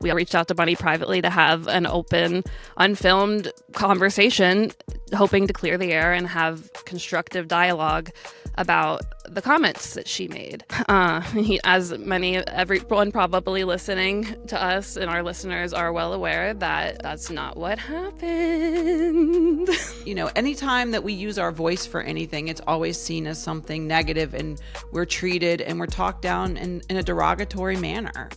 We reached out to Bunny privately to have an open, unfilmed conversation, hoping to clear the air and have constructive dialogue about the comments that she made. As everyone probably listening to us and our listeners are well aware that that's not what happened. You know, anytime that we use our voice for anything, it's always seen as something negative, and we're treated and we're talked down in a derogatory manner.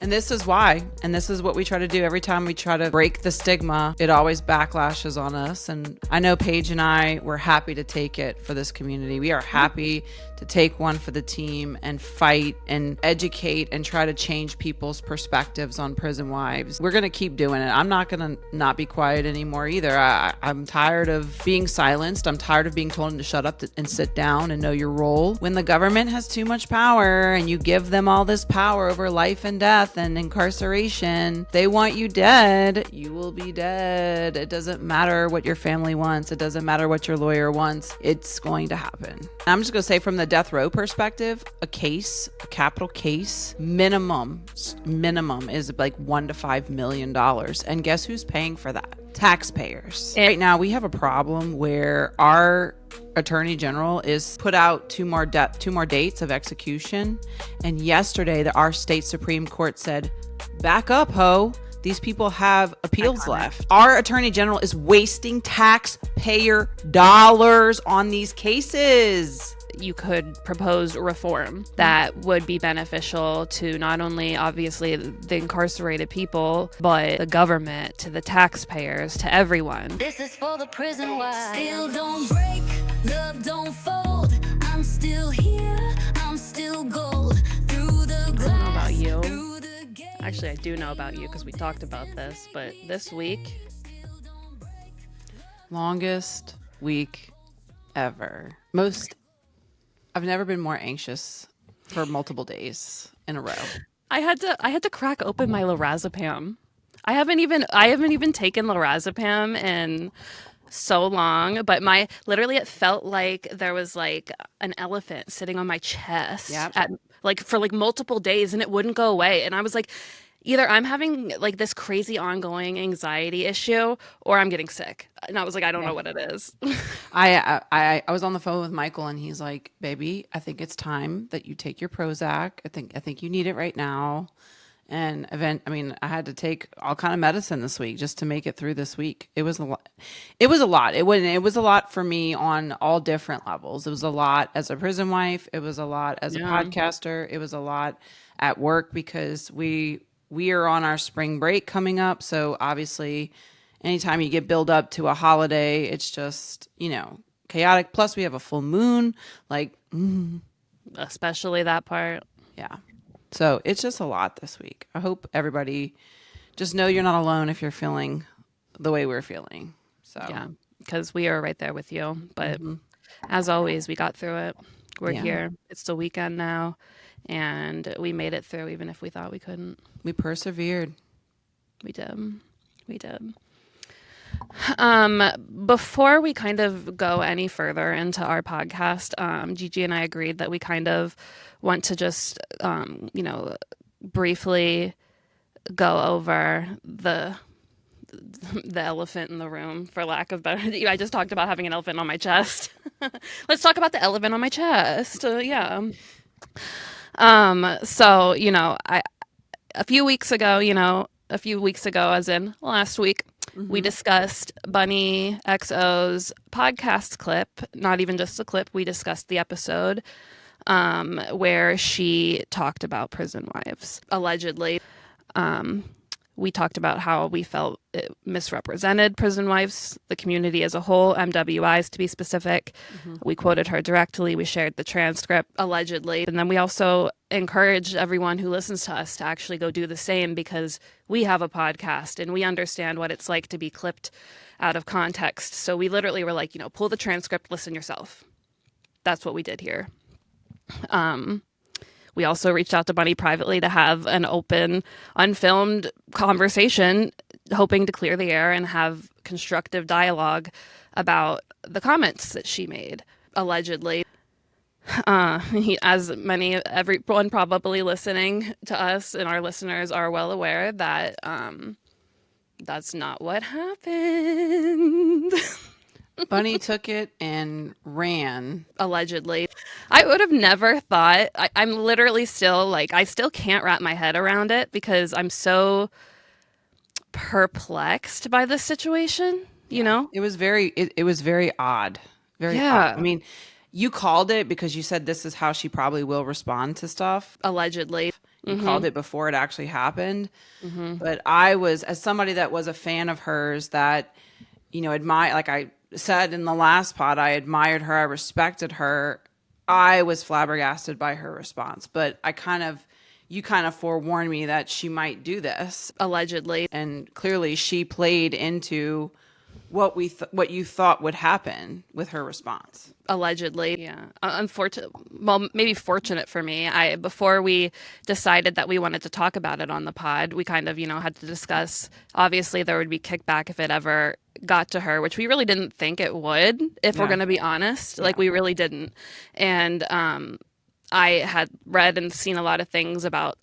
And this is why, and this is what we try to do every time we try to break the stigma. It always backlashes on us. And I know Paige and I were happy to take it for this community. We are happy to take one for the team and fight and educate and try to change people's perspectives on prison wives. We're going to keep doing it. I'm not going to not be quiet anymore either. I'm tired of being silenced. I'm tired of being told to shut up and sit down and know your role. When the government has too much power and you give them all this power over life and death and incarceration, they want you dead, you will be dead. It doesn't matter what your family wants. It doesn't matter what your lawyer wants. It's going to happen. I'm just going to say, from the death row perspective, a capital case, minimum is like $1 to $5 million. And guess who's paying for that? Taxpayers. Right now, we have a problem where our attorney general is put out two more dates of execution. And yesterday, our state Supreme Court said, back up, ho. These people have appeals left. Our attorney general is wasting taxpayer dollars on these cases. You could propose reform that would be beneficial to not only, obviously, the incarcerated people, but the government, to the taxpayers, to everyone. This is for the prison wives. Still don't break, love don't fold. I'm still here, I'm still gold. Through the glass, I don't know about you. through the gate. Actually, I do know about you because we talked about this, but this week, Longest week ever. I've never been more anxious for multiple days in a row. I had to crack open my lorazepam. I haven't even taken lorazepam in so long, but literally it felt like there was like an elephant sitting on my chest for multiple days, and it wouldn't go away. And I was like, either I'm having like this crazy ongoing anxiety issue or I'm getting sick. And I was like, I don't know what it is. I was on the phone with Michael, and he's like, baby, I think it's time that you take your Prozac. I think you need it right now. And I had to take all kind of medicine this week just to make it through this week. It was a lot. It was a lot for me on all different levels. It was a lot as a prison wife. It was a lot as a podcaster. It was a lot at work because we are on our spring break coming up. So obviously anytime you get built up to a holiday, it's just, chaotic. Plus we have a full moon, Especially that part. Yeah. So it's just a lot this week. I hope everybody just know you're not alone if you're feeling the way we're feeling. So yeah, because we are right there with you. But as always, we got through it. We're here. It's the weekend now. And we made it through even if we thought we couldn't. We persevered. We did. Before we kind of go any further into our podcast, Gigi and I agreed that we kind of want to just, briefly go over the elephant in the room, for lack of better. I just talked about having an elephant on my chest. Let's talk about the elephant on my chest. So, a few weeks ago, as in last week, we discussed Bunny XO's podcast clip, not even just a clip. We discussed the episode where she talked about prison wives, allegedly. We talked about how we felt it misrepresented prison wives, the community as a whole, MWIs to be specific. We quoted her directly. We shared the transcript, allegedly. And then we also encouraged everyone who listens to us to actually go do the same, because we have a podcast and we understand what it's like to be clipped out of context. So we literally were like, pull the transcript, listen yourself. That's what we did here. We also reached out to Bunny privately to have an open, unfilmed conversation, hoping to clear the air and have constructive dialogue about the comments that she made, allegedly. As everyone probably listening to us and our listeners are well aware that that's not what happened. Bunny took it and ran. Allegedly. I would have never thought. I'm literally still like, I still can't wrap my head around it because I'm so perplexed by this situation, you know? It was very odd. Very odd. I mean, you called it because you said this is how she probably will respond to stuff. Allegedly. You called it before it actually happened. But I was, as somebody that was a fan of hers, that, admire, like I said in the last pod, I admired her, I respected her. I was flabbergasted by her response. But you kind of forewarned me that she might do this. Allegedly. And clearly she played into what you thought would happen with her response. Allegedly. Yeah. Unfortunate. Well, maybe fortunate for me. Before we decided that we wanted to talk about it on the pod, we kind of, had to discuss, obviously there would be kickback if it ever got to her, which we really didn't think it would, if we're going to be honest. Like we really didn't. And I had read and seen a lot of things about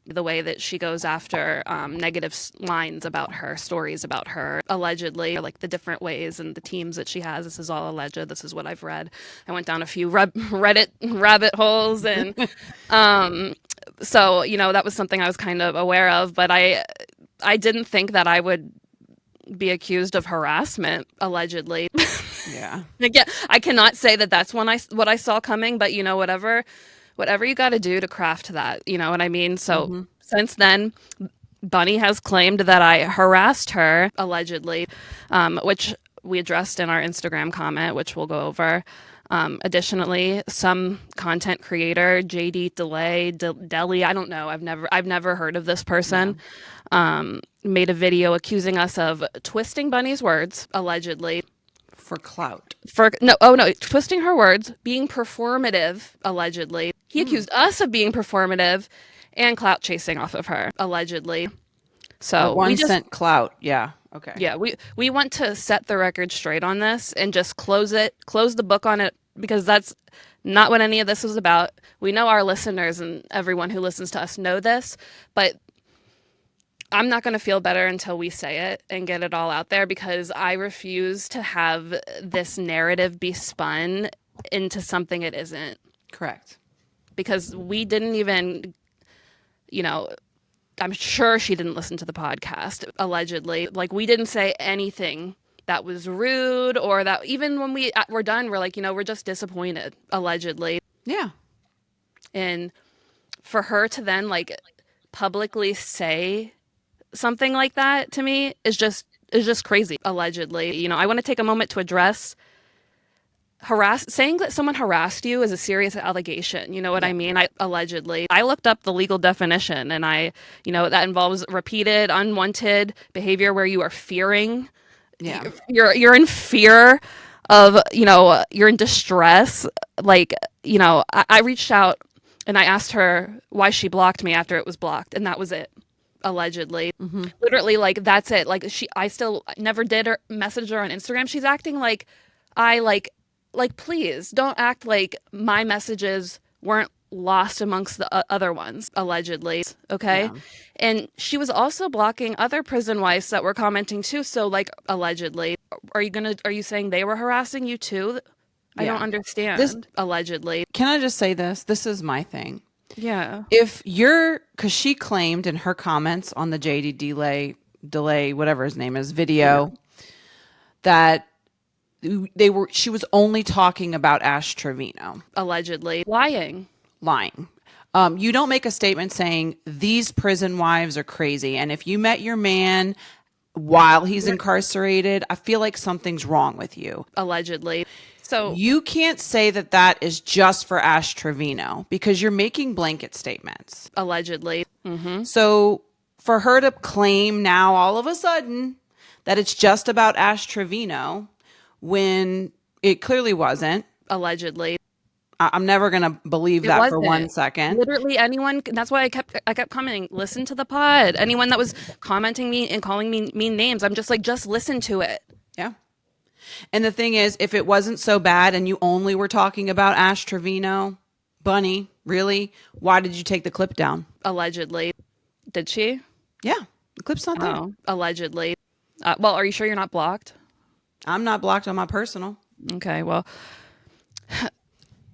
the way that she goes after negative lines about her, stories about her, allegedly, like the different ways and the teams that she has. This is all alleged. This is what I've read. I went down a few Reddit rabbit holes, and so that was something I was kind of aware of, but I didn't think that I would be accused of harassment, allegedly. Yeah. Again, I cannot say that that's what I saw coming, but whatever you got to do to craft that, you know what I mean? So since then, Bunny has claimed that I harassed her, allegedly, which we addressed in our Instagram comment, which we'll go over. Additionally, some content creator, JD Deli, I don't know, I've never heard of this person, made a video accusing us of twisting Bunny's words, allegedly. For clout. Twisting her words, being performative, allegedly. He accused us of being performative and clout chasing off of her, allegedly. So one cent clout. Yeah. Okay. Yeah, we want to set the record straight on this and just close the book on it, because that's not what any of this is about. We know our listeners and everyone who listens to us know this, but I'm not going to feel better until we say it and get it all out there, because I refuse to have this narrative be spun into something it isn't. Correct. Because we didn't even, I'm sure she didn't listen to the podcast, allegedly. Like, we didn't say anything that was rude, or that even when we're done, we're like, we're just disappointed, allegedly. Yeah. And for her to then publicly say something like that to me is just crazy, allegedly. I want to take a moment to address saying that someone harassed you is a serious allegation. You know what I mean? Allegedly. I looked up the legal definition, and that involves repeated unwanted behavior where you are fearing. Yeah. You're in fear of, you're in distress. I reached out and I asked her why she blocked me after it was blocked, and that was it. Allegedly. Literally, that's it. I still never did message her on Instagram. She's acting like please don't act like my messages weren't lost amongst the other ones, allegedly. Okay. Yeah. And she was also blocking other prison wives that were commenting too. So allegedly, are you saying they were harassing you too? I don't understand. Allegedly. Can I just say this? This is my thing. Yeah. Because she claimed in her comments on the JD delay, whatever his name is, video, that she was only talking about Ash Trevino. Allegedly. Lying. You don't make a statement saying these prison wives are crazy, and if you met your man while he's incarcerated, I feel like something's wrong with you. Allegedly. So you can't say that is just for Ash Trevino, because you're making blanket statements. Allegedly. So for her to claim now all of a sudden that it's just about Ash Trevino when it clearly wasn't. Allegedly. I'm never going to believe that for 1 second. Literally anyone. That's why I kept commenting, listen to the pod. Anyone that was commenting me and calling me mean names, I'm just just listen to it. Yeah. And the thing is, if it wasn't so bad and you only were talking about Ash Trevino, Bunny, really, why did you take the clip down? Allegedly. Did she? Yeah, the clip's not there. Oh, allegedly. Well, are you sure you're not blocked? I'm not blocked on my personal. Okay, well,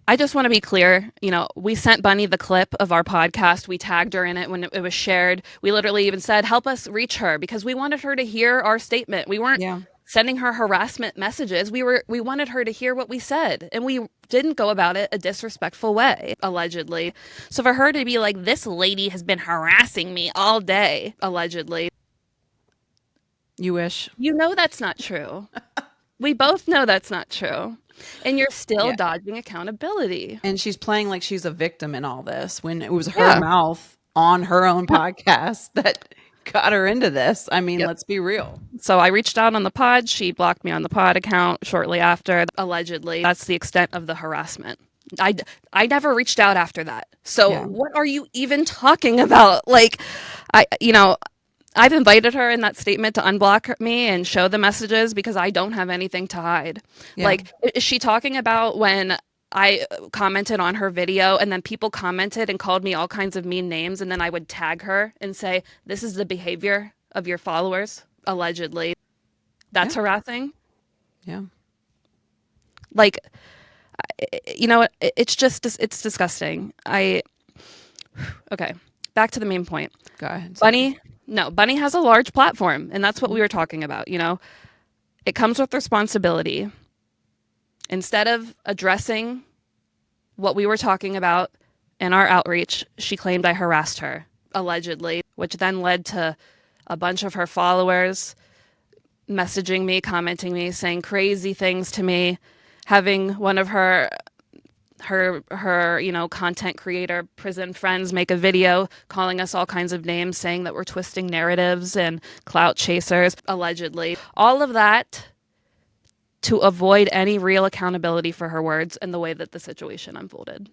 I just want to be clear. We sent Bunny the clip of our podcast. We tagged her in it when it was shared. We literally even said, help us reach her, because we wanted her to hear our statement. We weren't sending her harassment messages. We wanted her to hear what we said, and we didn't go about it a disrespectful way, allegedly. So for her to be like, this lady has been harassing me all day, allegedly. You wish. That's not true. We both know that's not true. And you're still dodging accountability. And she's playing like she's a victim in all this when it was her mouth on her own podcast that got her into this. I mean, let's be real. So I reached out on the pod. She blocked me on the pod account shortly after, allegedly. That's the extent of the harassment. I never reached out after that. So what are you even talking about? Like, I've invited her in that statement to unblock me and show the messages because I don't have anything to hide. Yeah. Like, is she talking about when I commented on her video and then people commented and called me all kinds of mean names, and then I would tag her and say, this is the behavior of your followers, allegedly? That's harassing? Yeah. Like, it's just, it's disgusting. Okay, back to the main point. Go ahead. Bunny has a large platform, and that's what we were talking about. It comes with responsibility. Instead of addressing what we were talking about in our outreach, she claimed I harassed her, allegedly, which then led to a bunch of her followers messaging me, commenting me, saying crazy things to me, having one of her content creator prison friends make a video calling us all kinds of names, saying that we're twisting narratives and clout chasers, allegedly. All of that to avoid any real accountability for her words and the way that the situation unfolded.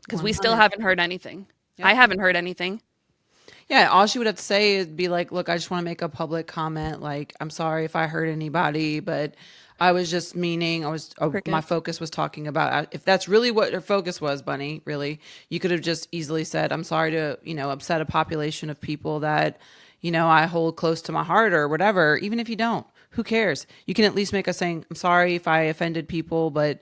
Because we still haven't heard anything. Yep. I haven't heard anything. Yeah, all she would have to say is be like, look, I just want to make a public comment. Like, I'm sorry if I hurt anybody, but I was just meaning, my focus was talking about, if that's really what her focus was, Bunny, really, you could have just easily said, I'm sorry to, upset a population of people that, I hold close to my heart or whatever. Even if you don't, who cares? You can at least make us saying, I'm sorry if I offended people, but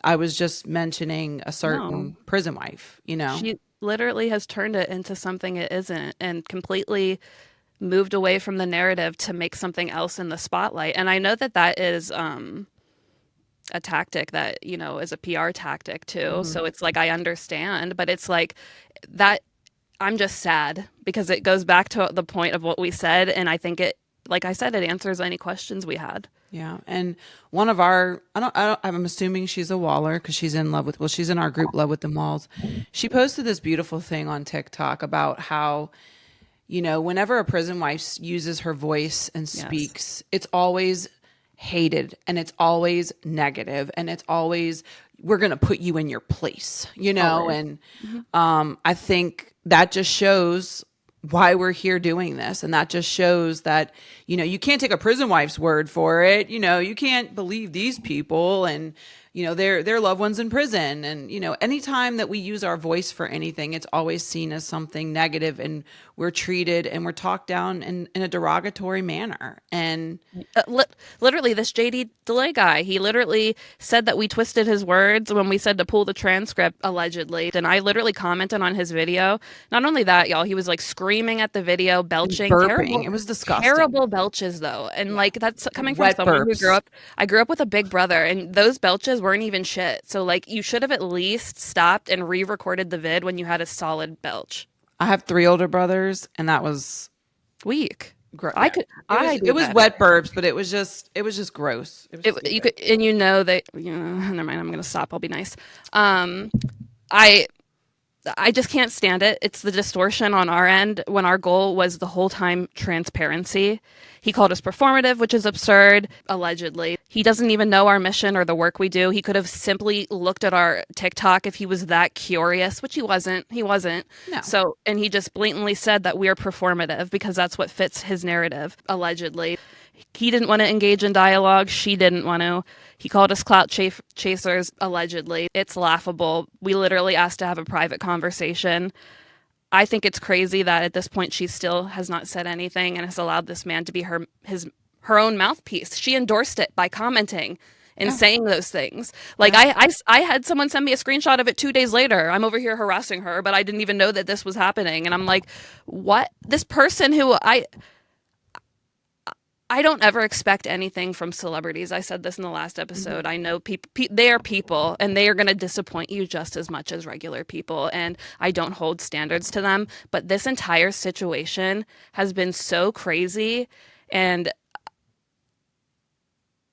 I was just mentioning a certain prison wife, She literally has turned it into something it isn't and completely moved away from the narrative to make something else in the spotlight. And I know that is a tactic that, is a PR tactic too. Mm-hmm. So it's like, I understand, but it's like that I'm just sad because it goes back to the point of what we said. And I think like I said, it answers any questions we had. Yeah. And one of I'm assuming she's a Waller because she's in our group, Love with the Walls. She posted this beautiful thing on TikTok about how, whenever a prison wife uses her voice and speaks, it's always hated and it's always negative and it's always, we're going to put you in your place, and I think that just shows why we're here doing this. And that just shows that, you can't take a prison wife's word for it. You can't believe these people and, their loved ones in prison. And, anytime that we use our voice for anything, it's always seen as something negative and we're treated and we're talked down in a derogatory manner. And literally this JD DeLay guy, he literally said that we twisted his words when we said to pull the transcript, allegedly. And I literally commented on his video. Not only that, y'all, he was like screaming at the video, belching. Burping. It was disgusting. Terrible belches though. And like that's coming from someone who I grew up with a big brother, and those belches weren't even shit. So like you should have at least stopped and re-recorded the vid when you had a solid belch. I have 3 older brothers, and that was weak. It was wet burps, but it was just gross. Never mind. I'm gonna stop. I'll be nice. I just can't stand it. It's the distortion on our end when our goal was the whole time transparency. He called us performative, which is absurd, allegedly. He doesn't even know our mission or the work we do. He could have simply looked at our TikTok if he was that curious, which he wasn't. He wasn't. No. So, and he just blatantly said that we're performative because that's what fits his narrative, allegedly. He didn't want to engage in dialogue. She didn't want to. He called us clout chasers, allegedly. It's laughable. We literally asked to have a private conversation. I think it's crazy that at this point she still has not said anything and has allowed this man to be her own mouthpiece. She endorsed it by commenting and saying those things. Like I had someone send me a screenshot of it 2 days later. I'm over here harassing her, but I didn't even know that this was happening. And I'm like, what? This person who I don't ever expect anything from celebrities. I said this in the last episode. I know people, they are people, and they are going to disappoint you just as much as regular people. And I don't hold standards to them. But this entire situation has been so crazy. And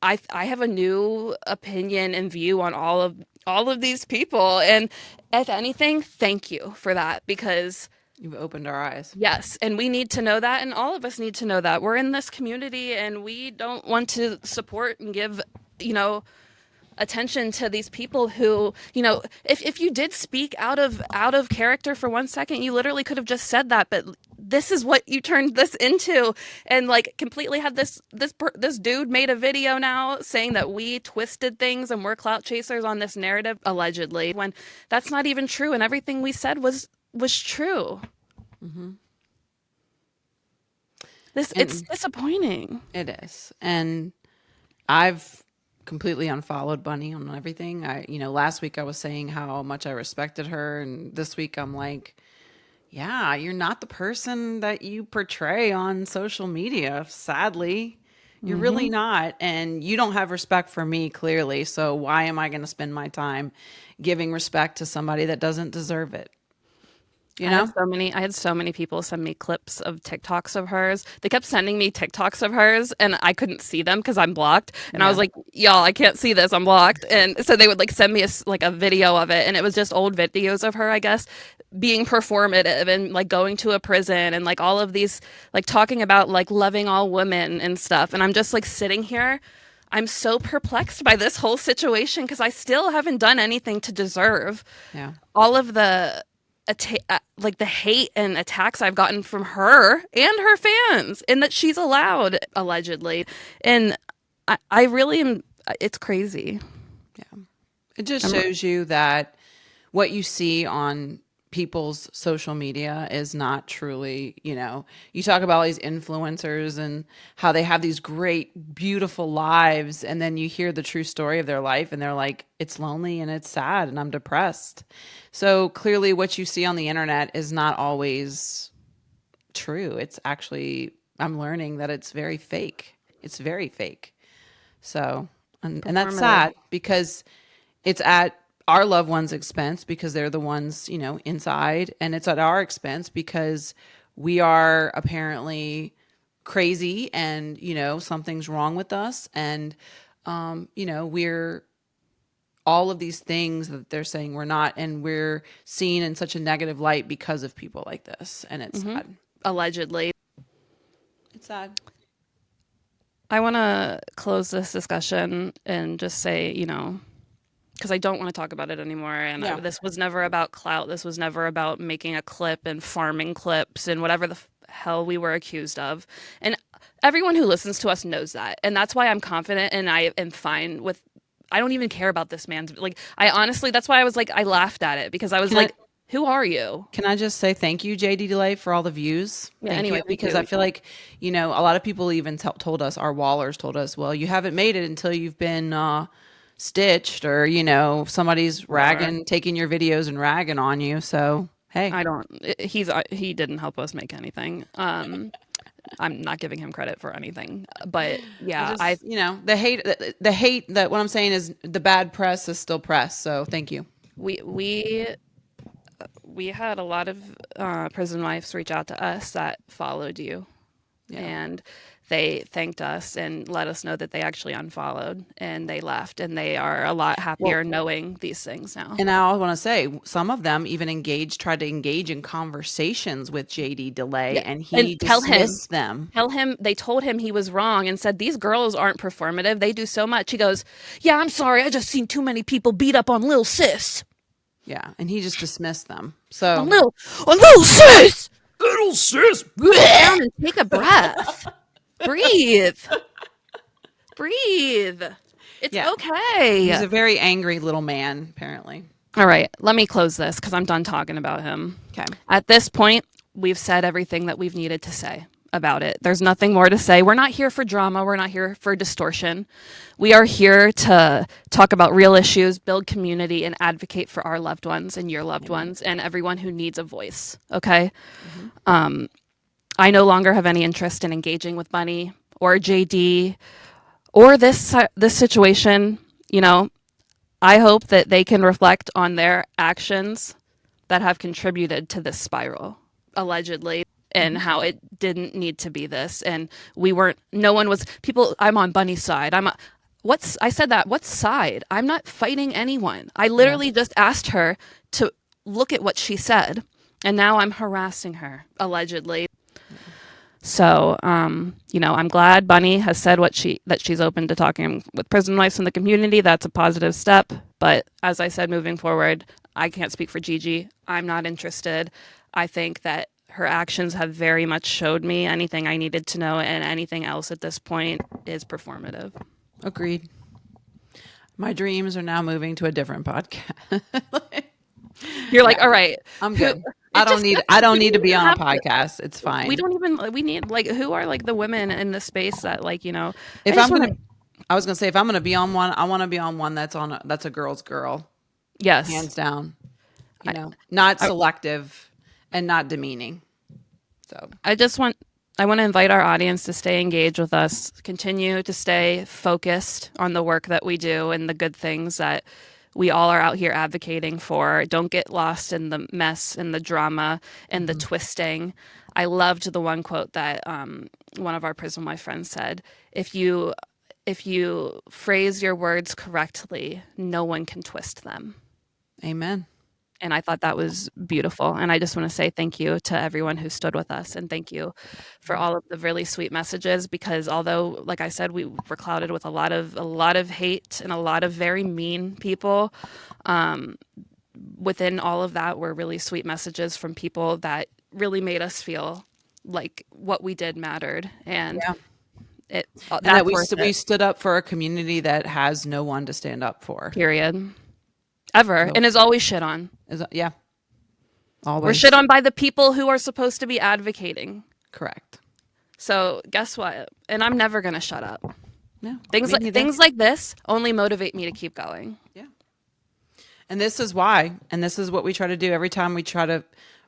I have a new opinion and view on all of these people. And if anything, thank you for that, because You've opened our eyes. yes, and we need to know that, and all of us need to know that. We're in this community, and we don't want to support and give, attention to these people who, if you did speak out of character for 1 second, you literally could have just said that, but this is what you turned this into, and like completely had this dude made a video now saying that we twisted things and we're clout chasers on this narrative, allegedly, when that's not even true, and everything we said was true. It's disappointing. It is. And I've completely unfollowed Bunny on everything. Last week I was saying how much I respected her, and this week I'm like, yeah, you're not the person that you portray on social media, sadly. You're really not. And you don't have respect for me, clearly. So why am I going to spend my time giving respect to somebody that doesn't deserve it? I had so many people send me clips of TikToks of hers. They kept sending me TikToks of hers, and I couldn't see them because I'm blocked. And I was like, y'all, I can't see this. I'm blocked. And so they would like send me a video of it, and it was just old videos of her, I guess, being performative and like going to a prison and like all of these, like talking about like loving all women and stuff. And I'm just like sitting here. I'm so perplexed by this whole situation because I still haven't done anything to deserve all of the the hate and attacks I've gotten from her and her fans, and that she's allowed, allegedly. And I really am. It's crazy. Yeah. It just shows you that what you see on people's social media is not truly, you talk about all these influencers and how they have these great, beautiful lives. And then you hear the true story of their life and they're like, it's lonely and it's sad and I'm depressed. So clearly what you see on the internet is not always true. It's actually, I'm learning that it's very fake. It's very fake. So, and that's sad because it's at our loved ones' expense because they're the ones, inside, and it's at our expense because we are apparently crazy and, something's wrong with us. And, we're all of these things that they're saying we're not, and we're seen in such a negative light because of people like this. And it's sad. Allegedly. It's sad. I want to close this discussion and just say, because I don't want to talk about it anymore. And this was never about clout. This was never about making a clip and farming clips and whatever the hell we were accused of. And everyone who listens to us knows that. And that's why I'm confident and I am fine with, I don't even care about this man's, I honestly, that's why I was like, I laughed at it because I was who are you? Can I just say thank you, JD Delay, for all the views? Yeah, thank anyway, you, because I feel like, a lot of people even told us, our wallers told us, well, you haven't made it until you've been stitched or, somebody's taking your videos and ragging on you. So, hey. He didn't help us make anything. I'm not giving him credit for anything, but yeah, the hate that what I'm saying is the bad press is still press. So thank you. We had a lot of prison wives reach out to us that followed you. And they thanked us and let us know that they actually unfollowed and they left, and they are a lot happier knowing these things now. And I want to say some of them even tried to engage in conversations with JD DeLay, and he dismissed them. They told him he was wrong and said, these girls aren't performative. They do so much. He goes, yeah, I'm sorry. I just seen too many people beat up on Lil Sis. Yeah. And he just dismissed them. So on Lil Sis. Little sis. Go down and take a breath. Breathe. It's okay. He's a very angry little man, apparently. All right, let me close this because I'm done talking about him. Okay. At this point, we've said everything that we've needed to say about it. There's nothing more to say. We're not here for drama. We're not here for distortion. We are here to talk about real issues, build community, and advocate for our loved ones and your loved ones and everyone who needs a voice, okay? I no longer have any interest in engaging with Bunny or JD or this situation. You know, I hope that they can reflect on their actions that have contributed to this spiral, allegedly, and how it didn't need to be this. And I'm on Bunny's side. I said that, what side? I'm not fighting anyone. I literally just asked her to look at what she said, and now I'm harassing her, allegedly. So, you know, I'm glad Bunny has said that she's open to talking with prison wives in the community. That's a positive step. But as I said, moving forward, I can't speak for Gigi. I'm not interested. I think that her actions have very much showed me anything I needed to know, and anything else at this point is performative. Agreed. My dreams are now moving to a different podcast. You're like, all right, I'm good. I don't need to be on a podcast. It's fine. We need like, who are like the women in the space that, like, you know, I was gonna say, if I'm gonna be on one, I want to be on one that's a girl's girl. Yes, hands down. You know, not selective and not demeaning. So I want to invite our audience to stay engaged with us, continue to stay focused on the work that we do and the good things that we all are out here advocating for. Don't get lost in the mess and the drama and the twisting. I loved the one quote that one of our prison wife friends said: if you phrase your words correctly, no one can twist them. Amen. And I thought that was beautiful. And I just want to say thank you to everyone who stood with us. And thank you for all of the really sweet messages, because although, like I said, we were clouded with a lot of hate and a lot of very mean people, within all of that were really sweet messages from people that really made us feel like what we did mattered. And that we stood up for a community that has no one to stand up for. Period. Ever. And is always shit on. Always. We're shit on by the people who are supposed to be advocating. Correct. So guess what? And I'm never going to shut up. No. Things like this only motivate me to keep going. Yeah. And this is why, and this is what we try to do every time we try to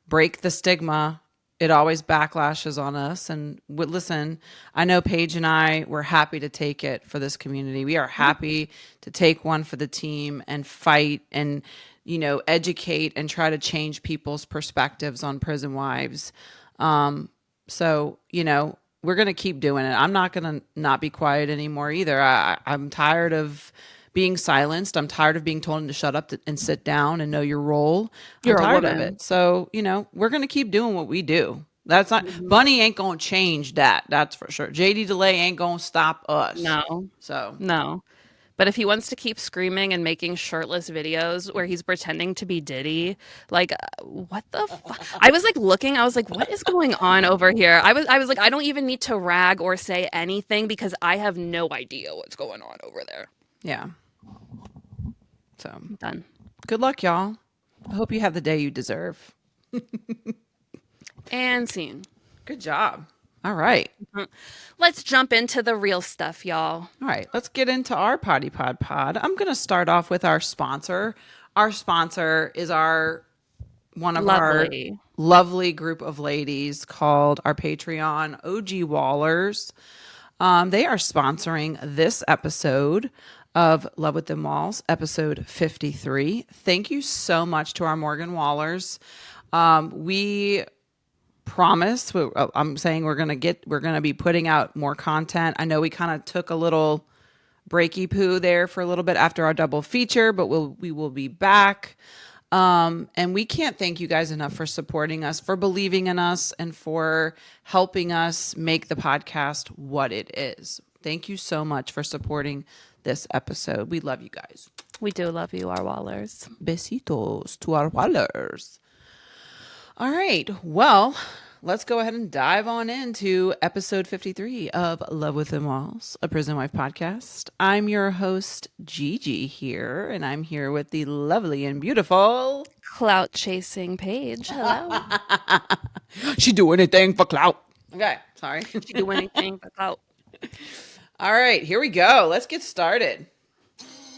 break the stigma. It always backlashes on us. And listen, I know Paige and I were happy to take it for this community. We are happy to take one for the team and fight and, you know, educate and try to change people's perspectives on prison wives. So, you know, we're going to keep doing it. I'm not going to not be quiet anymore either. I'm tired of being silenced. I'm tired of being told to shut up and sit down and know your role. I'm tired of it. So, you know, we're going to keep doing what we do. That's not Bunny ain't going to change that. That's for sure. JD DeLay ain't going to stop us. No. But if he wants to keep screaming and making shirtless videos where he's pretending to be Diddy, like, what the fuck? I was like looking, I was like, what is going on over here? I was like, I don't even need to rag or say anything because I have no idea what's going on over there. Yeah. So done. Good luck, y'all. I hope you have the day you deserve. And scene. Good job. All right. Let's jump into the real stuff, y'all. All right. Let's get into our Potty Pod Pod. I'm going to start off with our sponsor. Our sponsor is our lovely group of ladies called our Patreon OG Wallers. They are sponsoring this episode of Love with Them Walls, episode 53. Thank you so much to our Morgan Wallers. We promise. I'm saying we're going to be putting out more content. I know we kind of took a little breaky poo there for a little bit after our double feature, but we will be back. And we can't thank you guys enough for supporting us, for believing in us, and for helping us make the podcast what it is. Thank you so much for supporting this episode. We love you guys. We do love you, our wallers. Besitos to our wallers. All right. Well, let's go ahead and dive on into episode 53 of Love Within Walls, a Prison Wife podcast. I'm your host, Gigi, here, and I'm here with the lovely and beautiful Clout chasing Paige. Hello. She do anything for clout. Okay, sorry. She do anything for clout. All right, here we go. Let's get started.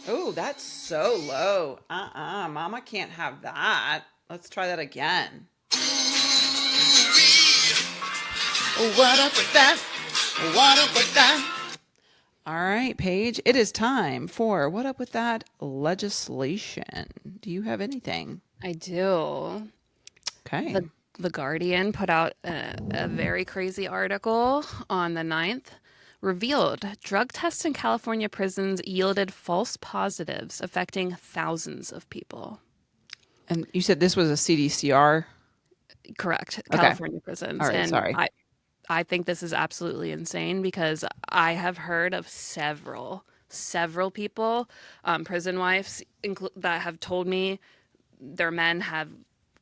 Oh, that's so low. Mama can't have that. Let's try that again. What up with that? What up with that? All right, Paige, it is time for What Up With That legislation. Do you have anything? I do. Okay. The Guardian put out a very crazy article on the 9th. Revealed drug tests in California prisons yielded false positives affecting thousands of people. And you said this was a CDCR? Correct. Okay. California prisons. All right, and sorry. I think this is absolutely insane because I have heard of several people, prison wives that have told me their men have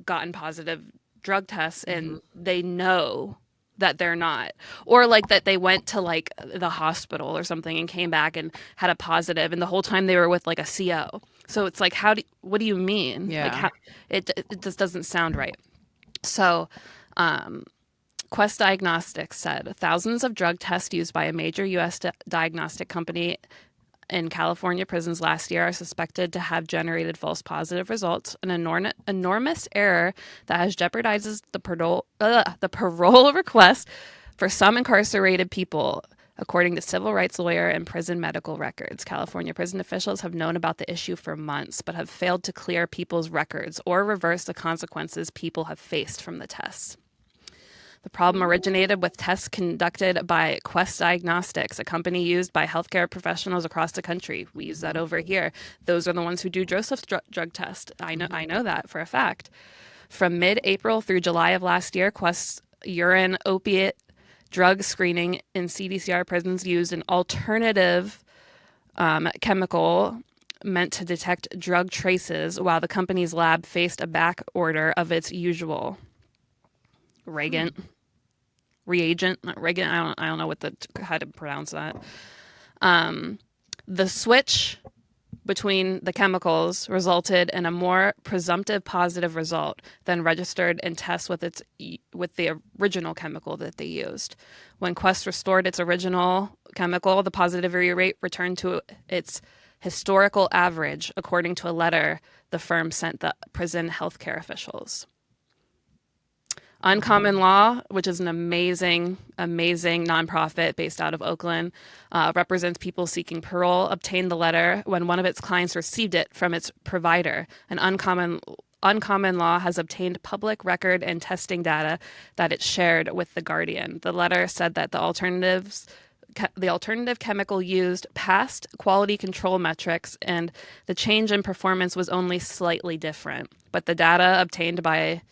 gotten positive drug tests and they know that they're not, or like that they went to like the hospital or something and came back and had a positive, and the whole time they were with like a CO. So it's like, what do you mean? Yeah. Like it just doesn't sound right. So, Quest Diagnostics said thousands of drug tests used by a major U.S. diagnostic company in California prisons last year are suspected to have generated false positive results, an enormous error that has jeopardized the parole request for some incarcerated people, according to civil rights lawyer and prison medical records. California prison officials have known about the issue for months, but have failed to clear people's records or reverse the consequences people have faced from the tests. The problem originated with tests conducted by Quest Diagnostics, a company used by healthcare professionals across the country. We use that over here. Those are the ones who do Joseph's drug test. I know that for a fact. From mid-April through July of last year, Quest's urine opiate drug screening in CDCR prisons used an alternative chemical meant to detect drug traces, while the company's lab faced a back order of its usual reagent. I don't know how to pronounce that. The switch between the chemicals resulted in a more presumptive positive result than registered in tests with the original chemical that they used. When Quest restored its original chemical, the positivity rate returned to its historical average, according to a letter the firm sent the prison healthcare officials. Uncommon Law, which is an amazing nonprofit based out of Oakland, represents people seeking parole, obtained the letter when one of its clients received it from its provider. An Uncommon Law has obtained public record and testing data that it shared with the Guardian. The letter said that the alternative chemical used passed quality control metrics, and the change in performance was only slightly different. But the data obtained by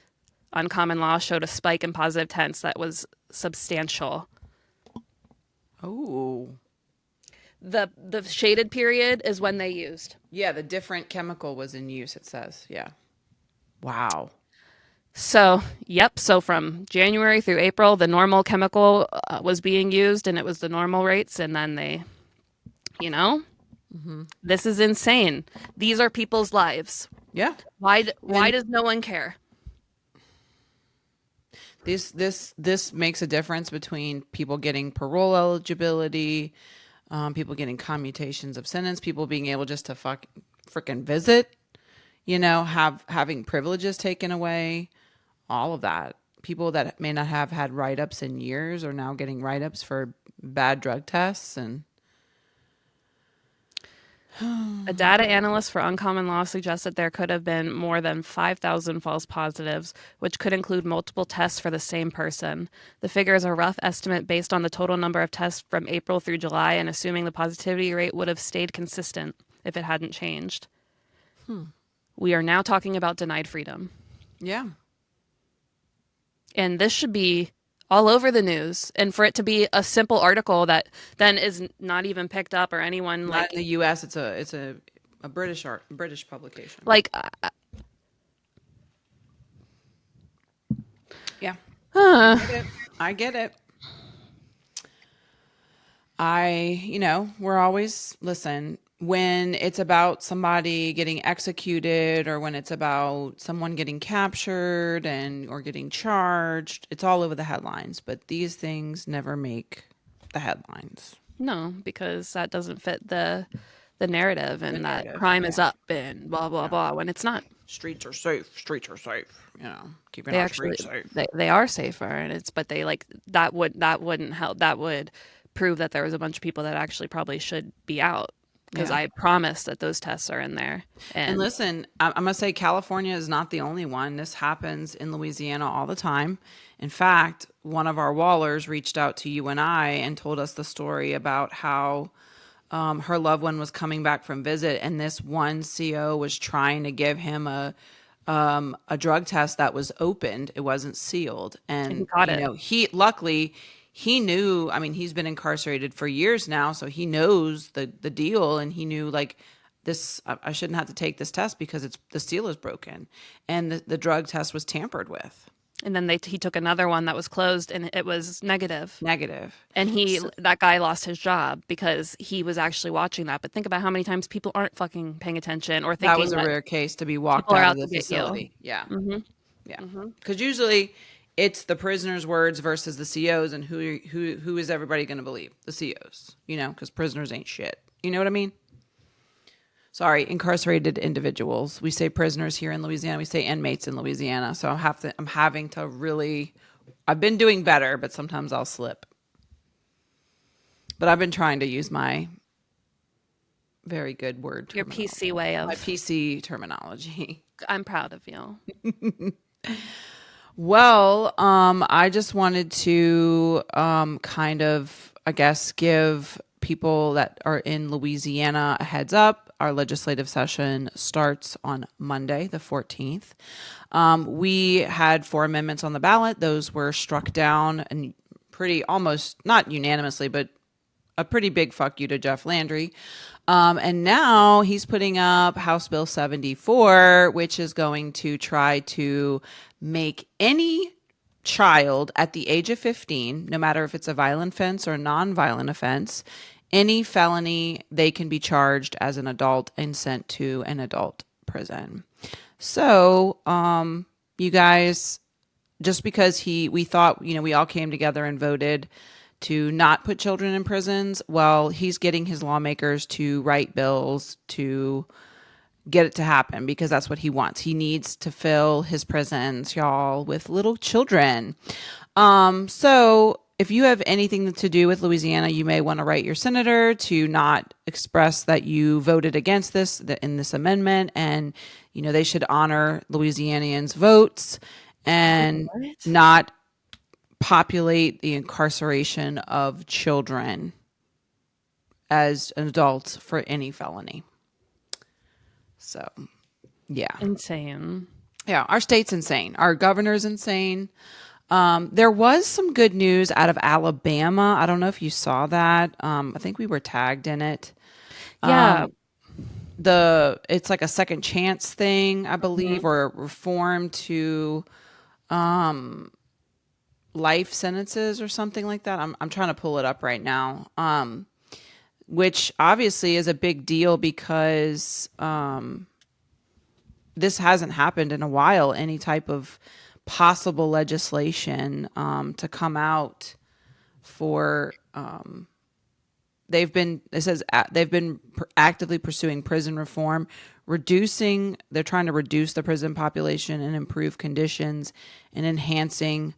Uncommon Law showed a spike in positive tests that was substantial. Oh. The shaded period is when they used. Yeah, the different chemical was in use, it says. Yeah. Wow. So, yep. So from January through April, the normal chemical was being used, and it was the normal rates. And then they, this is insane. These are people's lives. Yeah. Why does no one care? This makes a difference between people getting parole eligibility, people getting commutations of sentence, people being able just to freaking visit, having privileges taken away, all of that. People that may not have had write-ups in years are now getting write-ups for bad drug tests. And A data analyst for Uncommon Law suggests that there could have been more than 5,000 false positives, which could include multiple tests for the same person. The figure is a rough estimate based on the total number of tests from April through July and assuming the positivity rate would have stayed consistent if it hadn't changed. We are now talking about denied freedom. Yeah. And this should be all over the news. And for it to be a simple article that then is not even picked up or anyone Not like in the U.S. It's a British publication. like Yeah. uh, I get it. We're always, listen, when it's about somebody getting executed or when it's about someone getting captured or getting charged, it's all over the headlines. But these things never make the headlines. no, because that doesn't fit the narrative and that narrative, crime is up and blah blah blah when it's not. Streets are safe. Streets are safe. Keeping They our actually streets safe. they are safer and it's but they like that wouldn't help that would prove that there was a bunch of people that actually probably should be out because Yeah. I promise that those tests are in there. And listen, I'm going to say California is not the only one. This happens in Louisiana all the time. In fact, one of our Wallers reached out to you and I and told us the story about how her loved one was coming back from visit, and this one CO was trying to give him a drug test that was opened. It wasn't sealed, and he got it. he luckily he knew. I mean, he's been incarcerated for years now, so he knows the deal, and he knew like this. I shouldn't have to take this test because the seal is broken, and the drug test was tampered with. And then he took another one that was closed and it was negative. Negative. And that guy lost his job because he was actually watching that. But think about how many times people aren't fucking paying attention or thinking That was a rare case to be walked people are out out of the to get you. facility. Yeah. Yeah. Because usually it's the prisoner's words versus the COs, and who is everybody going to believe? The COs, because prisoners ain't shit. You know what I mean? Sorry, incarcerated individuals. We say prisoners here in Louisiana. We say inmates in Louisiana. So I'm having to really. I've been doing better, but sometimes I'll slip. But I've been trying to use my very good word. Your PC way of. My PC terminology. I'm proud of you. Well, I just wanted to kind of, I guess, give people that are in Louisiana a heads up. Our legislative session starts on Monday, the 14th. We had 4 amendments on the ballot. Those were struck down and almost not unanimously, but a pretty big fuck you to Jeff Landry. And now he's putting up House Bill 74, which is going to try to make any child at the age of 15, no matter if it's a violent offense or non-violent offense, any felony, they can be charged as an adult and sent to an adult prison. So, you guys, just because we thought, we all came together and voted to not put children in prisons, well, he's getting his lawmakers to write bills to get it to happen because that's what he wants. He needs to fill his prisons, y'all, with little children. So if you have anything to do with Louisiana, you may want to write your senator to not express that you voted against this in this amendment, and they should honor Louisianians' votes and not populate the incarceration of children as adults for any felony. So, yeah. Insane. Yeah, our state's insane. Our governor's insane. There was some good news out of Alabama. I don't know if you saw that. I think we were tagged in it. Yeah. It's like a second chance thing, I believe, or a reform to life sentences or something like that. I'm trying to pull it up right now. Which obviously is a big deal because this hasn't happened in a while. Any type of possible legislation to come out for they've been actively pursuing prison reform, they're trying to reduce the prison population and improve conditions and enhancing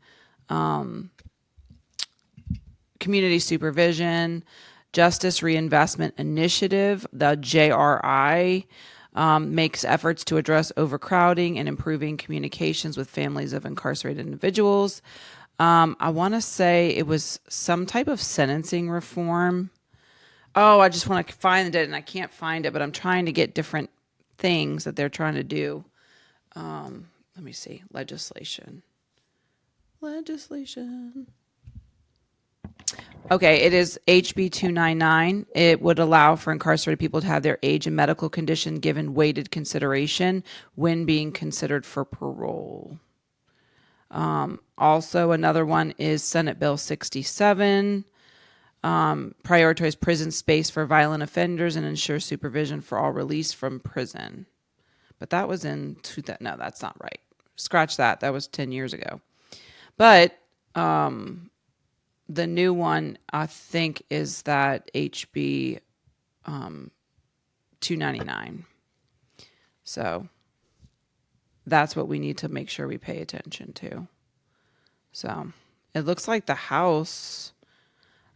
community supervision, Justice Reinvestment Initiative, the JRI, makes efforts to address overcrowding and improving communications with families of incarcerated individuals. I want to say it was some type of sentencing reform. Oh, I just want to find it and I can't find it, but I'm trying to get different things that they're trying to do. Let me see. Legislation. Okay, it is HB 299. It would allow for incarcerated people to have their age and medical condition given weighted consideration when being considered for parole. Also, another one is Senate Bill 67. Prioritize prison space for violent offenders and ensure supervision for all released from prison. But that was in no, that's not right. Scratch that. That was 10 years ago. But the new one, I think, is that HB 299. So that's what we need to make sure we pay attention to. So it looks like the House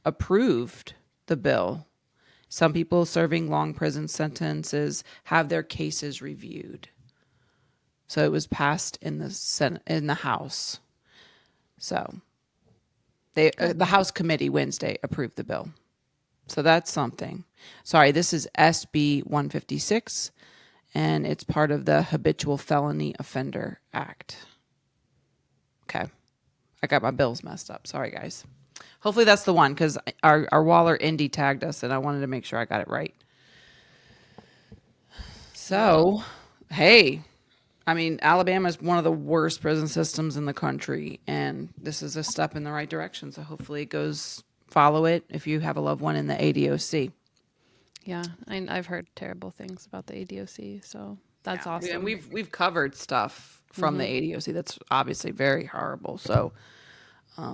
approved the bill. Some people serving long prison sentences have their cases reviewed. So it was passed in the Senate, in the House. So the House committee Wednesday approved the bill. So that's something. Sorry, this is SB 156, and it's part of the Habitual Felony Offender Act. Okay. I got my bills messed up. Sorry, guys. Hopefully that's the one, because our Waller Indy tagged us, and I wanted to make sure I got it right. So, hey, I mean, Alabama is one of the worst prison systems in the country, and this is a step in the right direction. So hopefully it goes, follow it if you have a loved one in the ADOC. Yeah, I've heard terrible things about the ADOC, so that's awesome. And we've covered stuff from the ADOC that's obviously very horrible. So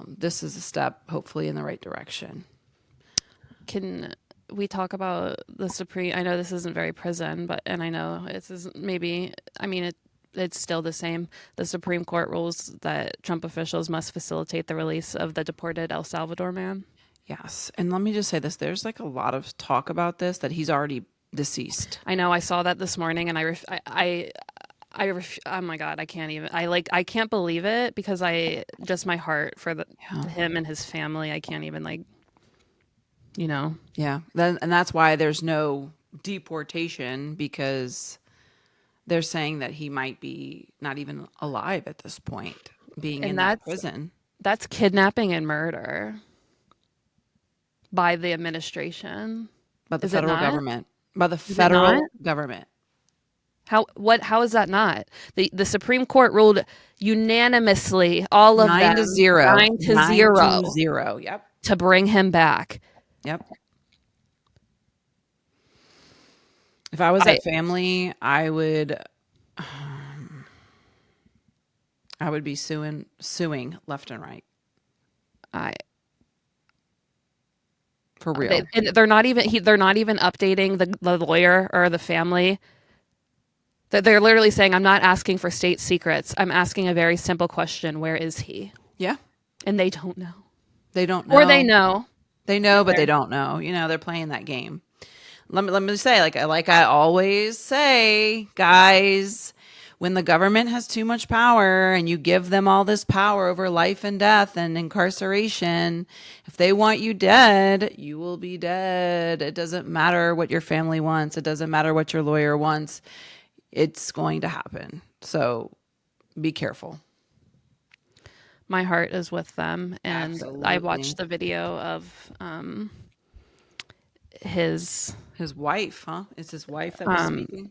this is a step, hopefully, in the right direction. Can we talk about the Supreme? I know this isn't very prison, and I know it's maybe. I mean, it's still the same. The Supreme Court rules that Trump officials must facilitate the release of the deported El Salvador man. Yes, and let me just say this: there's like a lot of talk about this that he's already deceased. I know. I saw that this morning, and oh my God, I can't even. I can't believe it because my heart for him and his family. I can't even Yeah, and that's why there's no deportation, because they're saying that he might be not even alive at this point, being in that prison. That's kidnapping and murder by the administration. By the federal government. By the federal government. How is that not? The Supreme Court ruled unanimously, all of them 9-0. 9-0. Yep. To bring him back. Yep. If I was that family, I would be suing left and right. For real. They're not even updating the lawyer or the family. They're literally saying, I'm not asking for state secrets. I'm asking a very simple question. Where is he? Yeah. And they don't know. They don't know. Or they know. They know, but they don't know. They're playing that game. Let me say, like I always say, guys, when the government has too much power and you give them all this power over life and death and incarceration, if they want you dead, you will be dead. It doesn't matter what your family wants. It doesn't matter what your lawyer wants. It's going to happen. So be careful. My heart is with them. And Absolutely. I watched the video of his wife, huh? It's his wife that was speaking.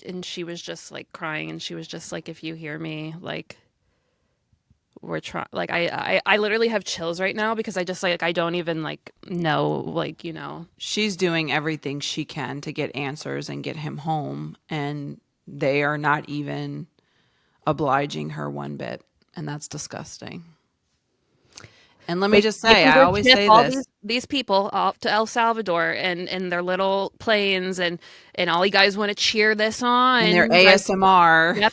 And she was just like crying, and she was just like, if you hear me, like, we're trying, like, I literally have chills right now because I just I don't even know, She's doing everything she can to get answers and get him home, and they are not even obliging her one bit, and that's disgusting. And let me just They say, can I go always ship say all this. these people off to El Salvador and their little planes and all you guys want to cheer this And their on. You guys, ASMR. yep,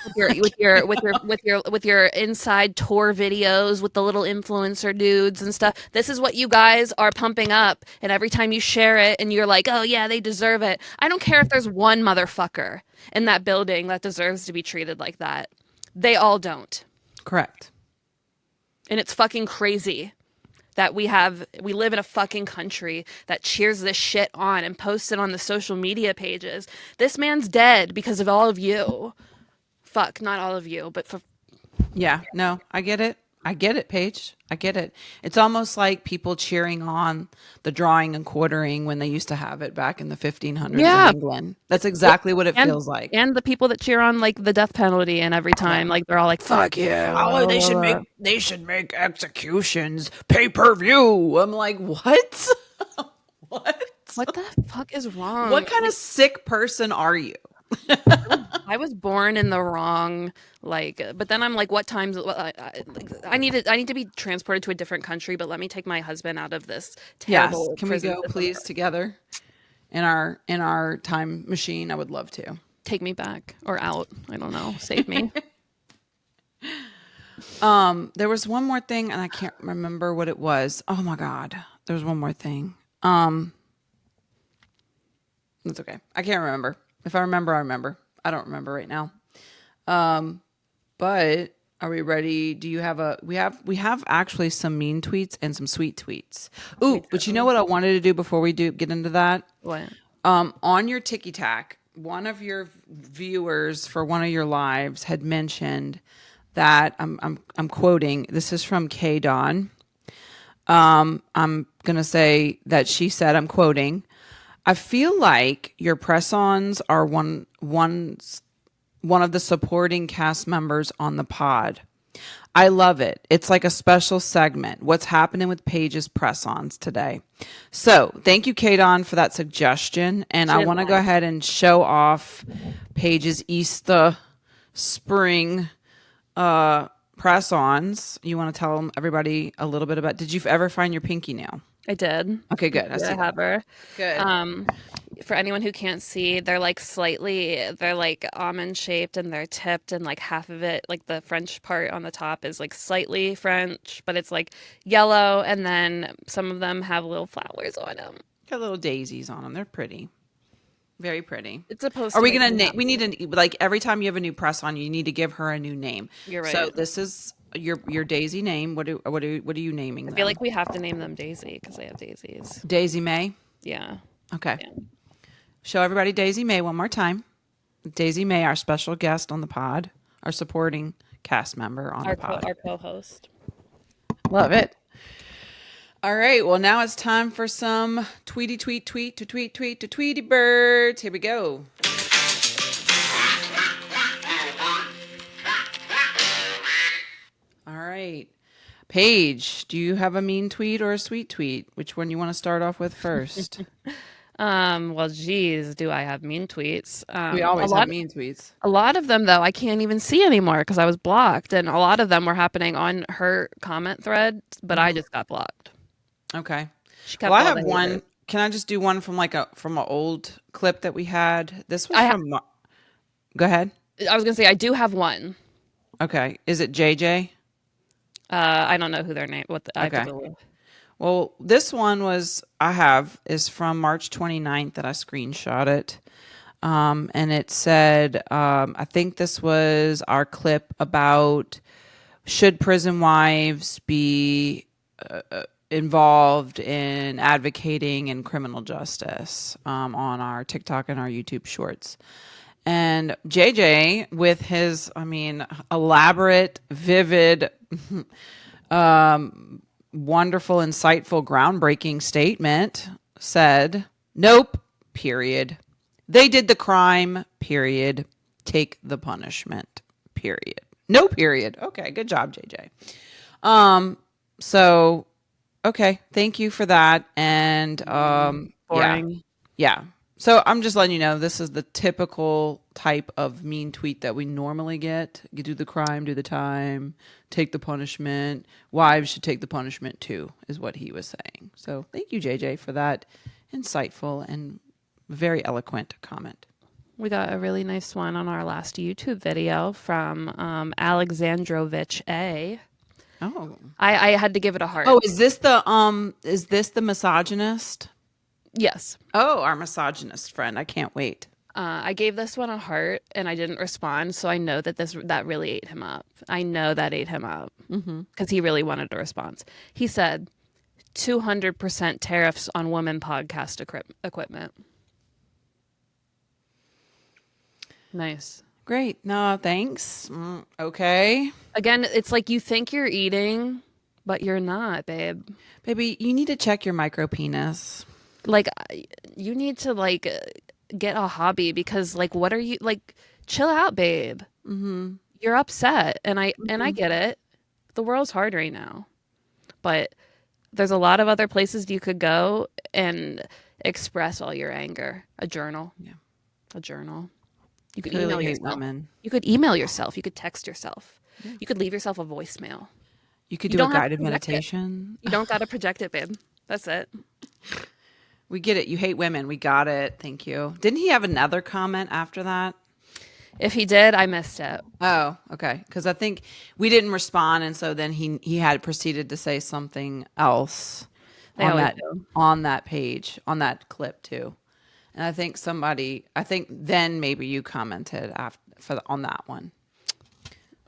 with your inside tour videos with the little influencer dudes and stuff. This is what you guys are pumping up, and every time you share it and you're like, "Oh yeah, they deserve it." I don't care if there's one motherfucker in that building that deserves to be treated like that. They all don't. Correct. And it's fucking crazy that we live in a fucking country that cheers this shit on and posts it on the social media pages. This man's dead because of all of you. Fuck, not all of you, but for Yeah, no, I get it. I get it, Paige. I get it. It's almost like people cheering on the drawing and quartering when they used to have it back in the 1500s in yeah, England. That's exactly what it and feels like. and the people that cheer on like the death penalty and every Yeah. time like they're all like fuck you. Oh, they should make executions pay-per-view. I'm like, what? What? What the fuck is wrong? What kind of sick person are you? I was born in the wrong but then I'm like what times I need to be transported to a different country, but let me take my husband out of this Yes. terrible Can we prison go system. please together in our time machine? I would love to. Take me back or out. I don't know. Save me. There was one more thing and I can't remember what it was. Oh my God. There was one more thing. That's okay. I can't remember. If I remember, I remember. I don't remember right now. But are we ready? Do you have we have actually some mean tweets and some sweet tweets. Ooh, but you know what I wanted to do before we do get into that? What? On your Tiki Tac, one of your viewers for one of your lives had mentioned that I'm quoting. This is from K Dawn. I'm gonna say that she said, I'm quoting, I feel like your press-ons are one of the supporting cast members on the pod. I love it. It's like a special segment. What's happening with Paige's press-ons today? So thank you, Kadon, for that suggestion. And I want to go ahead and show off Paige's Easter spring press-ons. You want to tell everybody a little bit about? Did you ever find your pinky nail? I did. Okay, good. I have her. Good. For anyone who can't see, they're like almond shaped and they're tipped, and like half of it, like the French part on the top, is like slightly French, but it's like yellow, and then some of them have little flowers on them. Got little daisies on them. They're pretty. Very pretty. It's supposed Are to we make gonna them name? happy. We need to like every time you have a new press on, you need to give her a new name. You're right. So this is your Daisy name. What are you naming I them? feel like we have to name them Daisy because they have daisies. Daisy May. Yeah. Okay. Yeah. Show everybody Daisy May one more time. Daisy May, our special guest on the pod, our supporting cast member on the pod. Our co-host. Love it. All right. Well, now it's time for some tweety tweet tweet to tweet tweet to Tweety Birds. Here we go. All right. Paige, do you have a mean tweet or a sweet tweet? Which one you want to start off with first? Well, geez, do I have mean tweets? We always have mean tweets. A lot of them, though, I can't even see anymore because I was blocked, and a lot of them were happening on her comment thread, but I just got blocked. Okay. She kept Well, I all have the one. haters. Can I just do one from from an old clip that we had? This was from. Go ahead. I was gonna say I do have one. Okay. Is it JJ? I don't know who their name. I have to Okay. go with. Well, this one is from March 29th that I screenshot it. And it said, I think this was our clip about should prison wives be involved in advocating in criminal justice on our TikTok and our YouTube shorts. And JJ, with his, elaborate, vivid, wonderful, insightful, groundbreaking statement, said, nope, period. They did the crime, period. Take the punishment, period. No period. Okay, good job, JJ. So, okay, thank you for that. And Boring. yeah. So I'm just letting you know, this is the typical type of mean tweet that we normally get. You do the crime, do the time, take the punishment. Wives should take the punishment too, is what he was saying. So thank you, JJ, for that insightful and very eloquent comment. We got a really nice one on our last YouTube video from Alexandrovich A. Oh. I had to give it a heart. Oh, is this the misogynist? Yes. Oh, our misogynist friend. I can't wait. I gave this one a heart and I didn't respond, so I know that that really ate him up. I know that ate him up because he really wanted a response. He said, 200% tariffs on women podcast equipment. Nice. Great. No, thanks. Okay. Again, it's like you think you're eating, but you're not, babe. Baby, you need to check your micro penis. Like, you need to, like, get a hobby because, like, what are you, like, chill out, babe. Mm-hmm. You're upset, and I get it. The world's hard right now. But there's a lot of other places you could go and express all your anger. A journal. Yeah. A journal. You could email yourself. Women. You could email yourself. You could text yourself. Yeah. You could leave yourself a voicemail. You could do a guided meditation. You don't got to project it, babe. That's it. We get it. You hate women. We got it. Thank you. Didn't he have another comment after that? If he did, I missed it. Oh, okay. Because I think we didn't respond, and so then he had proceeded to say something else on that page, on that clip too. And I think then maybe you commented on that one.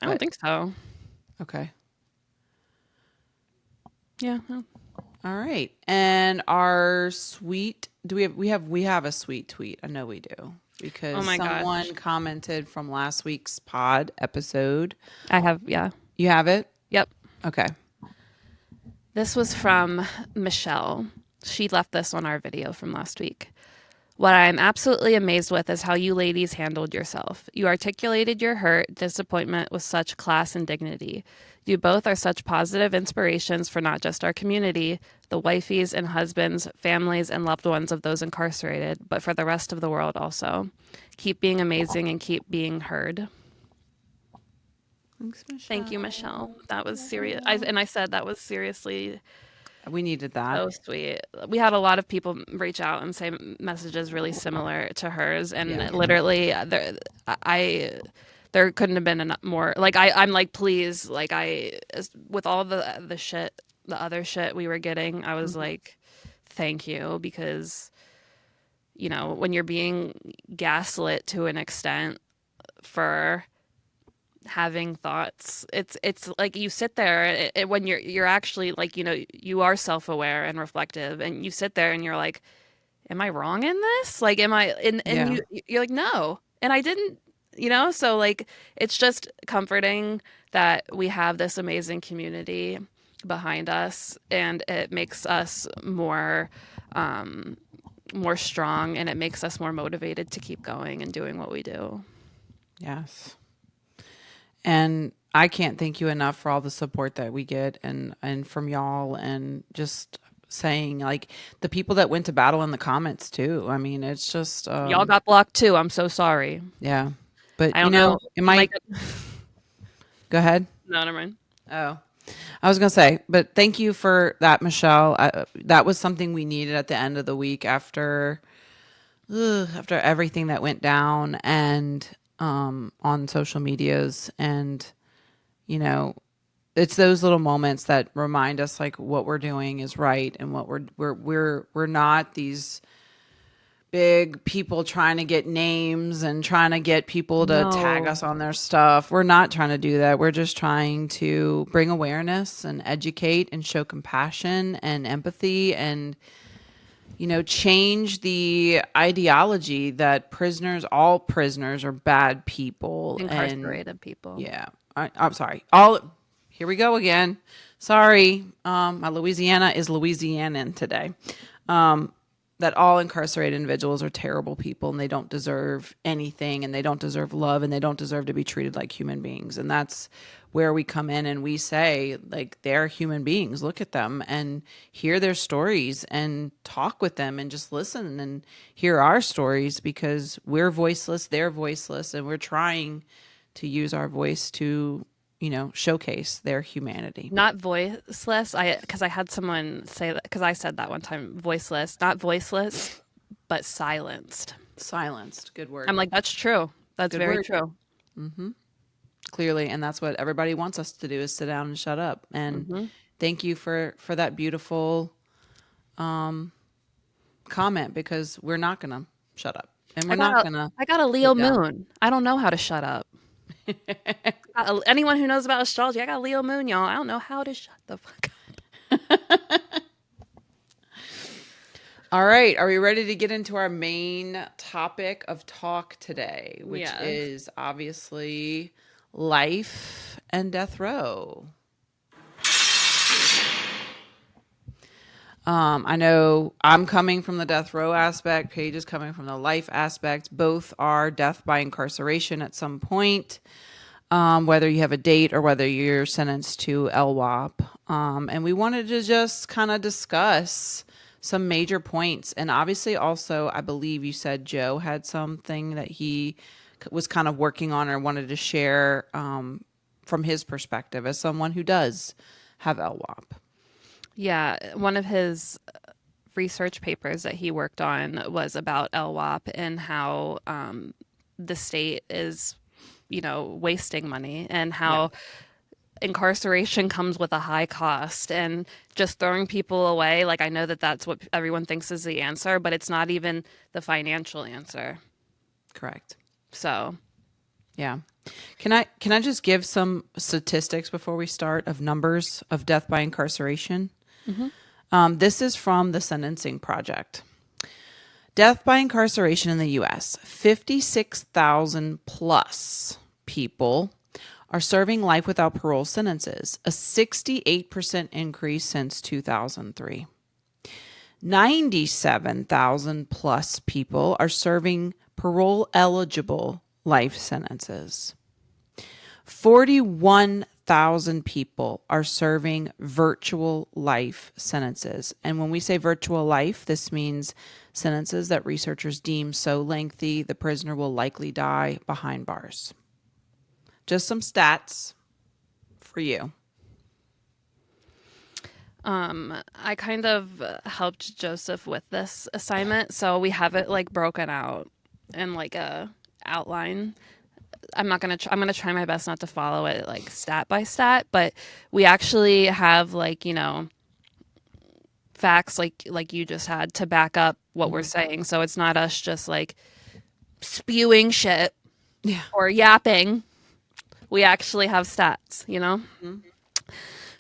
I don't think so. Okay. Yeah. No. All right. And our sweet, we have a sweet tweet. I know we do because someone commented from last week's pod episode. I have, yeah. You have it? Yep. Okay. This was from Michelle. She left this on our video from last week. What I am absolutely amazed with is how you ladies handled yourself. You articulated your hurt, disappointment with such class and dignity. You both are such positive inspirations for not just our community, the wifeys and husbands, families, and loved ones of those incarcerated, but for the rest of the world also. Keep being amazing and keep being heard. Thanks, Michelle. Thank you, Michelle. That was serious. I said that was seriously... We needed that. So sweet. We had a lot of people reach out and say messages really similar to hers, and literally, there couldn't have been more. Like I'm like, please, like with all the shit, the other shit we were getting, I was like, thank you, because when you're being gaslit to an extent for having thoughts, it's like you sit there when you're actually like you are self-aware and reflective, and you sit there and you're like, am I wrong in this? Like, am I you're like, no, and I didn't, so like it's just comforting that we have this amazing community behind us, and it makes us more strong, and it makes us more motivated to keep going and doing what we do. Yes. And I can't thank you enough for all the support that we get and from y'all, and just saying, like, the people that went to battle in the comments too. I mean, it's just y'all got blocked too. I'm so sorry. Yeah, but I don't know. it might. Go ahead. No, never mind. Oh, I was gonna say, but thank you for that, Michelle. That was something we needed at the end of the week after everything that went down, and on social medias, and it's those little moments that remind us, like, what we're doing is right, and what we're not these big people trying to get names and trying to get people to tag us on their stuff. We're not trying to do that. We're just trying to bring awareness and educate and show compassion and empathy, and change the ideology that all prisoners are bad people. Incarcerated people. Yeah. I'm sorry. Here we go again. Sorry. My Louisiana is Louisianan today. that all incarcerated individuals are terrible people and they don't deserve anything and they don't deserve love and they don't deserve to be treated like human beings. And that's where we come in and we say, like, they're human beings. Look at them and hear their stories and talk with them and just listen and hear our stories, because we're voiceless, they're voiceless, and we're trying to use our voice to, showcase their humanity. Not voiceless. Because I had someone say that, because I said that one time, voiceless, not voiceless, but silenced. Silenced. Good word. I'm like, that's true. That's Good very word. true. Clearly, and that's what everybody wants us to do, is sit down and shut up. And thank you for that beautiful comment, because we're not gonna shut up, and we're not gonna. I got a Leo sit down. moon. I don't know how to shut up. Anyone who knows about astrology, I got a Leo moon, y'all. I don't know how to shut the fuck up. All right, are we ready to get into our main topic of talk today, which Yes. is obviously life and death row? I know I'm coming from the death row aspect. Paige is coming from the life aspect. Both are death by incarceration at some point, whether you have a date or whether you're sentenced to LWOP. And we wanted to just kind of discuss some major points. And obviously also, I believe you said Joe had something that he was kind of working on or wanted to share from his perspective as someone who does have LWOP. Yeah, one of his research papers that he worked on was about LWOP and how the state is, wasting money, and how incarceration comes with a high cost, and just throwing people away. Like, I know that that's what everyone thinks is the answer, but it's not even the financial answer. Correct. So, yeah. Can I just give some statistics before we start of numbers of death by incarceration? This is from the Sentencing Project. Death by incarceration in the U.S., 56,000 plus people are serving life without parole sentences, a 68% increase since 2003. 97,000 plus people are serving parole eligible life sentences. 41,000 people are serving virtual life sentences. And when we say virtual life, this means sentences that researchers deem so lengthy the prisoner will likely die behind bars. Just some stats for you. I kind of helped Joseph with this assignment, so we have it like broken out in like a outline. I'm gonna try my best not to follow it like stat by stat, but we actually have like, facts like you just had to back up what we're saying. So it's not us just like spewing shit or yapping. We actually have stats,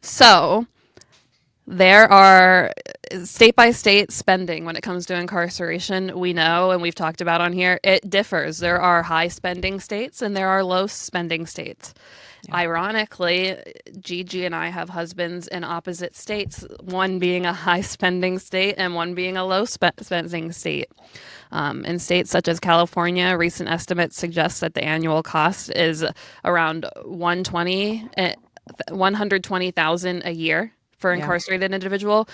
So there are state by state spending when it comes to incarceration. We know, and we've talked about on here, it differs. There are high spending states and there are low spending states. Yeah. Ironically, Gigi and I have husbands in opposite states, one being a high spending state and one being a low spending state. In states such as California, recent estimates suggest that the annual cost is around $120,000 a year for incarcerated individual.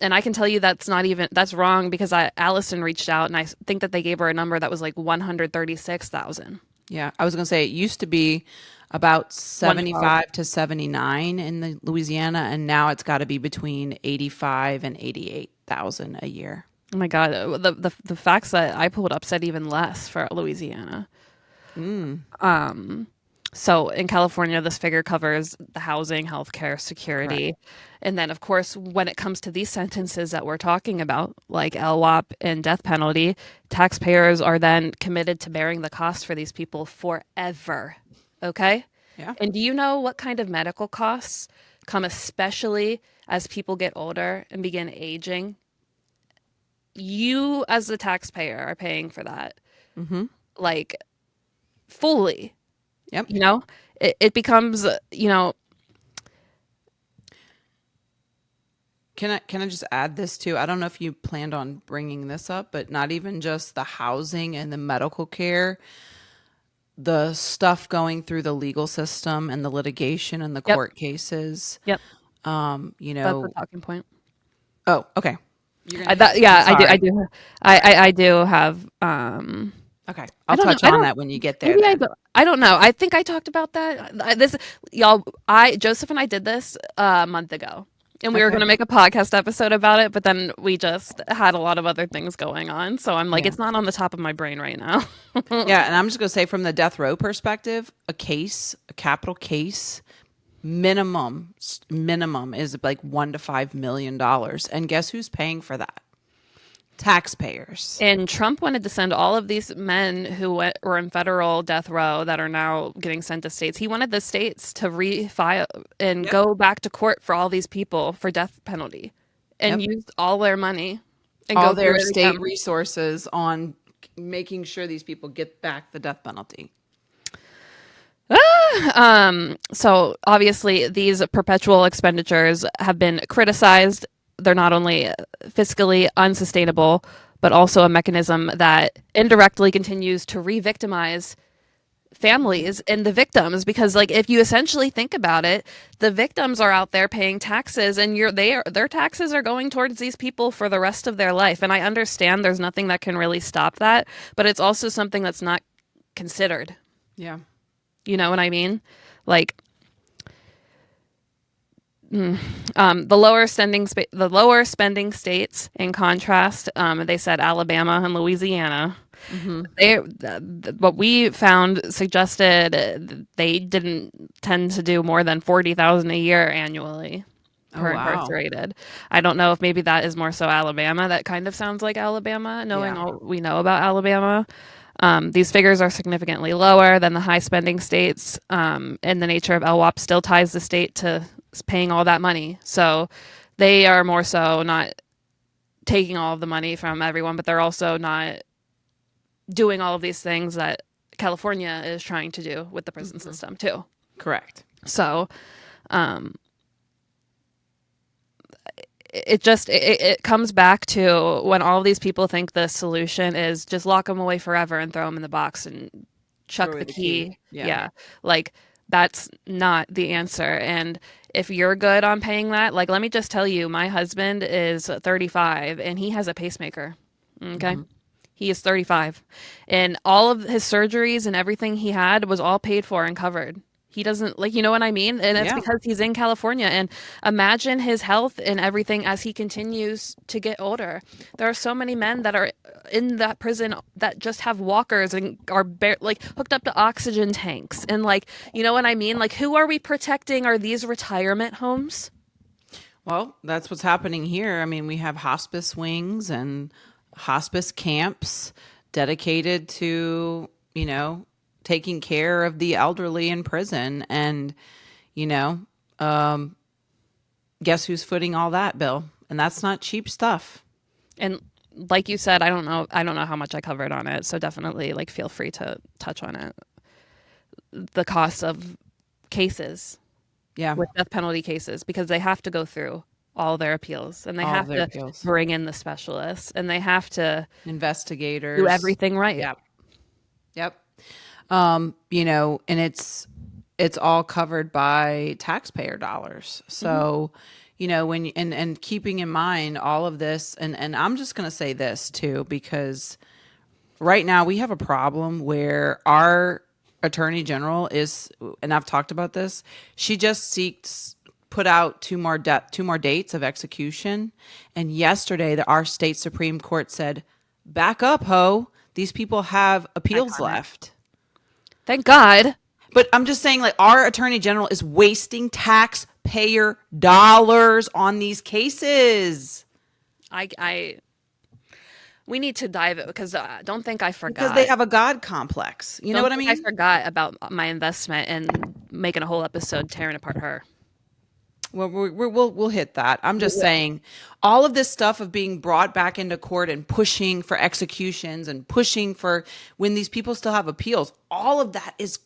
And I can tell you that's wrong, because Allison reached out and I think that they gave her a number that was like 136,000. Yeah, I was going to say it used to be about 75 to 79 in the Louisiana, and now it's got to be between 85 and 88,000 a year. Oh my God, the facts that I pulled up said even less for Louisiana. So in California, this figure covers the housing, healthcare, security. Correct. And then, of course, when it comes to these sentences that we're talking about, like LWOP and death penalty, taxpayers are then committed to bearing the cost for these people forever. Okay? Yeah. And do you know what kind of medical costs come especially as people get older and begin aging? You, as the taxpayer, are paying for that. Like, fully. Yep. It becomes, Can I just add this too? I don't know if you planned on bringing this up, but not even just the housing and the medical care, the stuff going through the legal system and the litigation and the Yep. court cases. Yep. You That's the know, talking point. oh, okay. You're I gonna thought, hit, I'm yeah, I do. I sorry. do. I do have. Okay. I I'll don't know. touch I on don't. that when you get there Maybe I then. don't. I don't know. I think I talked about that. This, y'all. Joseph and I did this a month ago, and we were going Okay. to make a podcast episode about it, but then we just had a lot of other things going on. So I'm like, Yeah. it's not on the top of my brain right now. Yeah, and I'm just gonna say from the death row perspective, a capital case, minimum is like $1 to $5 million. And guess who's paying for that? Taxpayers. And Trump wanted to send all of these men who were in federal death row that are now getting sent to states. He wanted the states to refile and Yep. go back to court for all these people for death penalty and Yep. use all their money and go All through their it state again. resources on making sure these people get back the death penalty. So obviously these perpetual expenditures have been criticized. They're not only fiscally unsustainable, but also a mechanism that indirectly continues to re-victimize families and the victims, because like if you essentially think about it, the victims are out there paying taxes, and their taxes are going towards these people for the rest of their life. And I understand there's nothing that can really stop that, but it's also something that's not considered. Yeah. You know what I mean? Like the lower spending states, in contrast, they said Alabama and Louisiana. What we found suggested they didn't tend to do more than 40,000 a year annually per wow. incarcerated. I don't know if maybe that is more so Alabama. That kind of sounds like Alabama, knowing Yeah. all we know about Alabama. These figures are significantly lower than the high spending states, and the nature of LWOP still ties the state to paying all that money. So they are more so not taking all of the money from everyone, but they're also not doing all of these things that California is trying to do with the prison system too. Correct. So it comes back to when all of these people think the solution is just lock them away forever and throw them in the box and chuck Throw away the the key. key. Yeah. Yeah. Like that's not the answer. And if you're good on paying that, like let me just tell you, my husband is 35 and he has a pacemaker. Okay. He is 35 and all of his surgeries and everything he had was all paid for and covered. He doesn't, like, you know what I mean? And it's Yeah. because he's in California. And imagine his health and everything as he continues to get older. There are so many men that are in that prison that just have walkers and are like hooked up to oxygen tanks. And like, you know what I mean? Like, who are we protecting? Are these retirement homes? Well, that's what's happening here. I mean, we have hospice wings and hospice camps dedicated to, taking care of the elderly in prison. And, guess who's footing all that bill? And that's not cheap stuff. And like you said, I don't know how much I covered on it. So definitely like feel free to touch on it. The cost of cases. Yeah. With death penalty cases, because they have to go through all their appeals and they All have their to appeals. bring in the specialists and they have to Investigators. do everything right. Yep. And it's all covered by taxpayer dollars. So, when and keeping in mind all of this, and I'm just going to say this too, because right now we have a problem where our attorney general is, and I've talked about this, she just put out two more dates of execution. And yesterday our state Supreme Court said, back up, ho. These people have appeals left. Thank God. But I'm just saying, like, our attorney general is wasting taxpayer dollars on these cases. We need to dive it because don't think I forgot. Because they have a God complex. You know what I mean? I forgot about my investment and making a whole episode tearing apart her. Well, we'll hit that. I'm just saying all of this stuff of being brought back into court and pushing for executions and pushing for when these people still have appeals, all of that is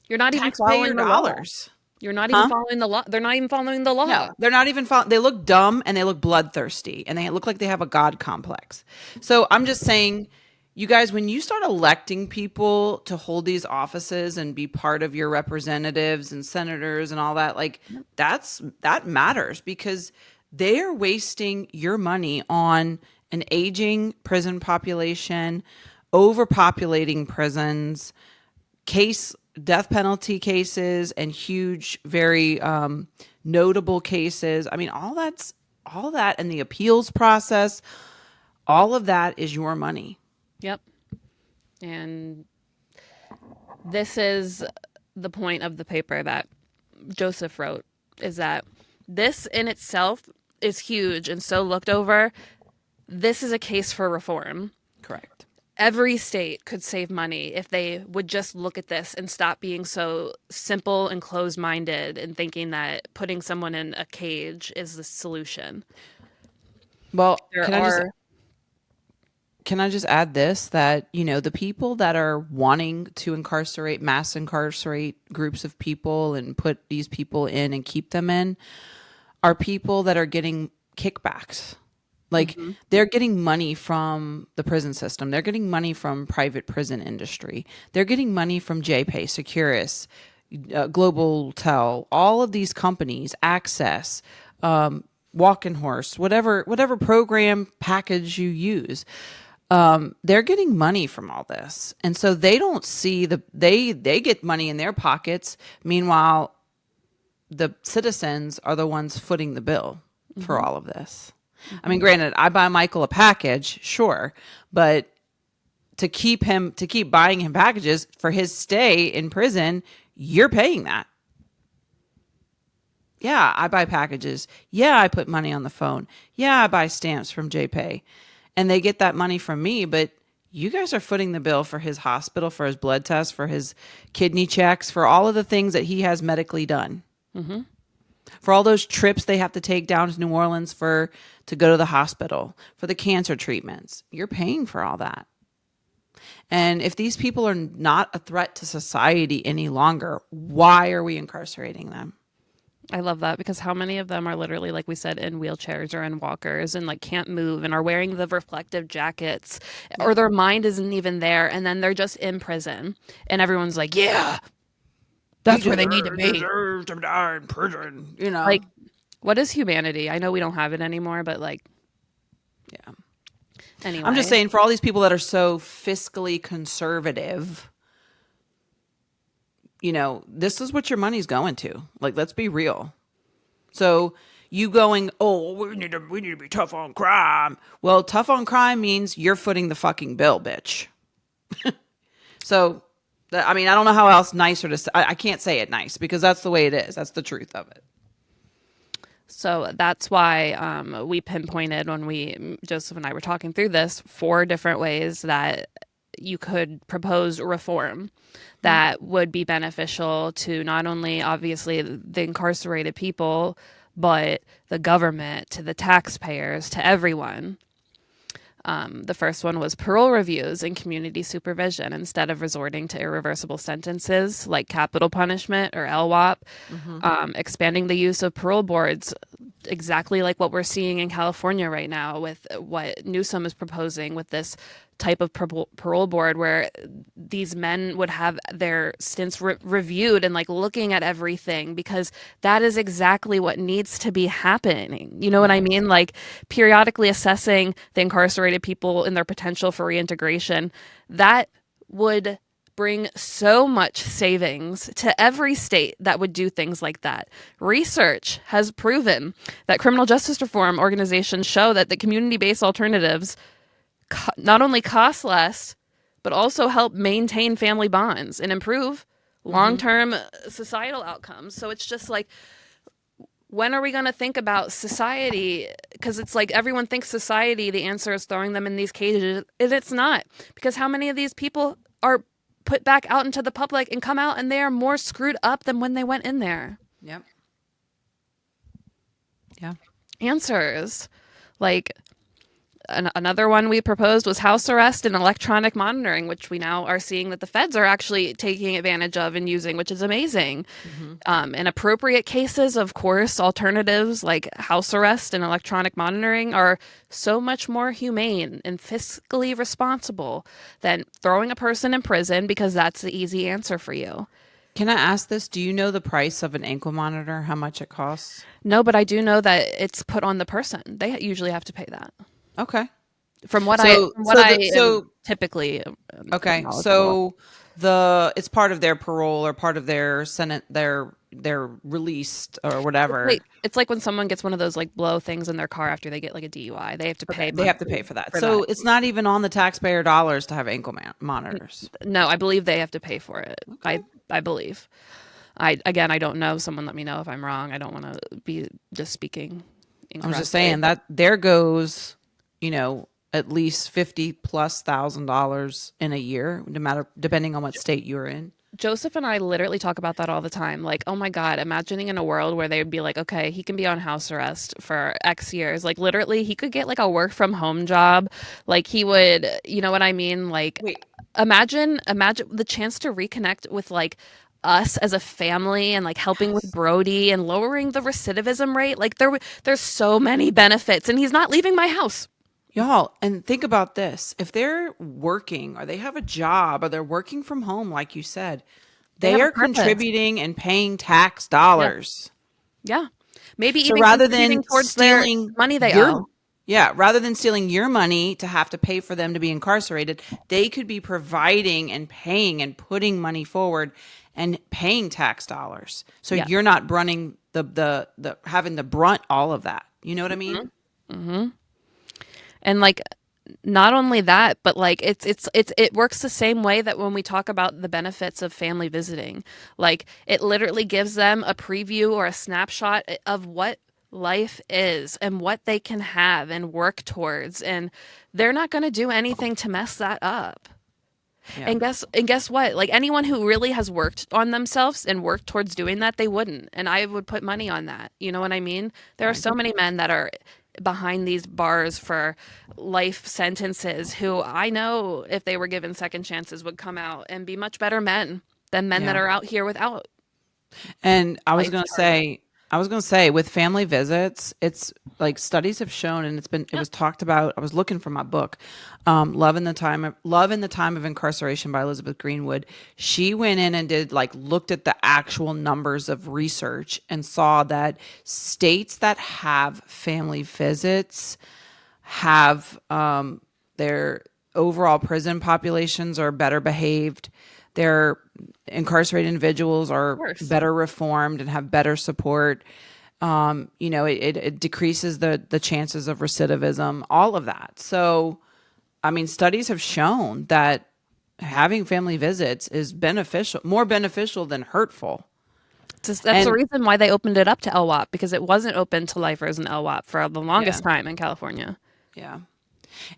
You're not even taxpayer following the law. dollars. You're not even Huh? following the law. They're not even following the law. No, they're not even. They look dumb and they look bloodthirsty and they look like they have a god complex. So I'm just saying, you guys, when you start electing people to hold these offices and be part of your representatives and senators and all that, like that matters because they are wasting your money on an aging prison population, overpopulating prisons, case death penalty cases and huge, very notable cases. I mean, all that and the appeals process, all of that is your money. Yep. And this is the point of the paper that Joseph wrote, is that this in itself is huge and so looked over. This is a case for reform. Correct. Every state could save money if they would just look at this and stop being so simple and closed-minded and thinking that putting someone in a cage is the solution. Well, There can I just add this, that, you know, the people that are wanting to mass incarcerate groups of people and put these people in and keep them in are people that are getting kickbacks. Like they're getting money from the prison system. They're getting money from private prison industry. They're getting money from JPay, Securus, Global Tel, all of these companies, Access, Walking Horse, whatever program package you use. They're getting money from all this. And so they don't see they get money in their pockets. Meanwhile, the citizens are the ones footing the bill for all of this. I mean, granted, I buy Michael a package, sure, but to keep buying him packages for his stay in prison, you're paying that. Yeah, I buy packages. Yeah, I put money on the phone. Yeah, I buy stamps from JPay. And they get that money from me, but you guys are footing the bill for his hospital, for his blood tests, for his kidney checks, for all of the things that he has medically done. Mm-hmm. For all those trips they have to take down to New Orleans to go to the hospital, for the cancer treatments. You're paying for all that. And if these people are not a threat to society any longer, why are we incarcerating them? I love that, because how many of them are literally, like we said, in wheelchairs or in walkers and like can't move and are wearing the reflective jackets, or their mind isn't even there, and then they're just in prison and everyone's like, yeah, that's where they need to be. Deserve to die in prison, you know. Like, what is humanity? I know we don't have it anymore, but like, yeah. Anyway, I'm just saying, for all these people that are so fiscally conservative, you know, this is what your money's going to. Like, let's be real. So you going, oh, we need to be tough on crime. Well, tough on crime means you're footing the fucking bill, bitch. So, I mean, I don't know how else nicer to say. I can't say it nice because that's the way it is. That's the truth of it. So that's why we pinpointed, when Joseph and I were talking through this, 4 different ways that you could propose reform that would be beneficial to not only obviously the incarcerated people, but the government, to the taxpayers, to everyone. The first one was parole reviews and community supervision instead of resorting to irreversible sentences like capital punishment or LWOP. Expanding the use of parole boards, exactly like what we're seeing in California right now with what Newsom is proposing with this type of parole board, where these men would have their stints reviewed and like looking at everything, because that is exactly what needs to be happening. You know what I mean? Like periodically assessing the incarcerated people and their potential for reintegration. That would bring so much savings to every state that would do things like that. Research has proven that criminal justice reform organizations show that the community-based alternatives not only cost less, but also help maintain family bonds and improve long-term societal outcomes. So it's just like, when are we going to think about society? Because it's like everyone thinks society, the answer is throwing them in these cages, and it's not. Because how many of these people are put back out into the public and come out and they are more screwed up than when they went in there? Yep. Yeah. Answers. Like, another one we proposed was house arrest and electronic monitoring, which we now are seeing that the feds are actually taking advantage of and using, which is amazing. In appropriate cases, of course, alternatives like house arrest and electronic monitoring are so much more humane and fiscally responsible than throwing a person in prison because that's the easy answer for you. Can I ask this? Do you know the price of an ankle monitor? How much it costs? No, but I do know that it's put on the person. They usually have to pay that. Okay. From what So- from what so I the- so- am typically Okay. knowledgeable of. So it's part of their parole or part of their Senate, they're released or whatever. It's like when someone gets one of those like blow things in their car after they get like a DUI. They have to pay. They have to pay for that. for So that. it's not even on the taxpayer dollars to have ankle monitors. No, I believe they have to pay for it. I believe. I don't know. Someone let me know if I'm wrong. I don't want to be just speaking I was just incorrectly. saying that there goes, at least $50,000+ in a year, no matter depending on what state you're in. Joseph and I literally talk about that all the time. Like, oh my God, imagining in a world where they would be like, okay, he can be on house arrest for X years. Like, literally, he could get like a work from home job. Like, he would, you know what I mean? Like, Wait. imagine the chance to reconnect with like us as a family and like helping with Brody and lowering the recidivism rate. Like, there's so many benefits, and he's not leaving my house. Y'all, and think about this. If they're working or they have a job or they're working from home, like you said, They they have a are purpose. contributing and paying tax dollars. Yeah, maybe So even rather contributing than towards their stealing money they your, owe. yeah, rather than stealing your money to have to pay for them to be incarcerated, they could be providing and paying and putting money forward and paying tax dollars. So Yeah. you're not running the having the brunt all of that. You know what I mean? And like not only that, but like it works the same way that when we talk about the benefits of family visiting. Like it literally gives them a preview or a snapshot of what life is and what they can have and work towards, and they're not going to do anything to mess that up. Yeah. And guess what? Like anyone who really has worked on themselves and worked towards doing that, they wouldn't. And I would put money on that. You know what I mean? There are so many men that are behind these bars for life sentences who I know if they were given second chances would come out and be much better men than men that Yeah. are out here without. And I was Life going to say with family visits, it's like studies have shown, and it was talked about. I was looking for my book, Love in the Time of Incarceration by Elizabeth Greenwood. She went in and looked at the actual numbers of research and saw that states that have family visits have their overall prison populations are better behaved. Their incarcerated individuals are course. better reformed and have better support. It decreases the chances of recidivism, all of that. So, I mean, studies have shown that having family visits is more beneficial than hurtful. That's And- the reason why they opened it up to LWOP, because it wasn't open to lifers and LWOP for the longest time in California. Yeah.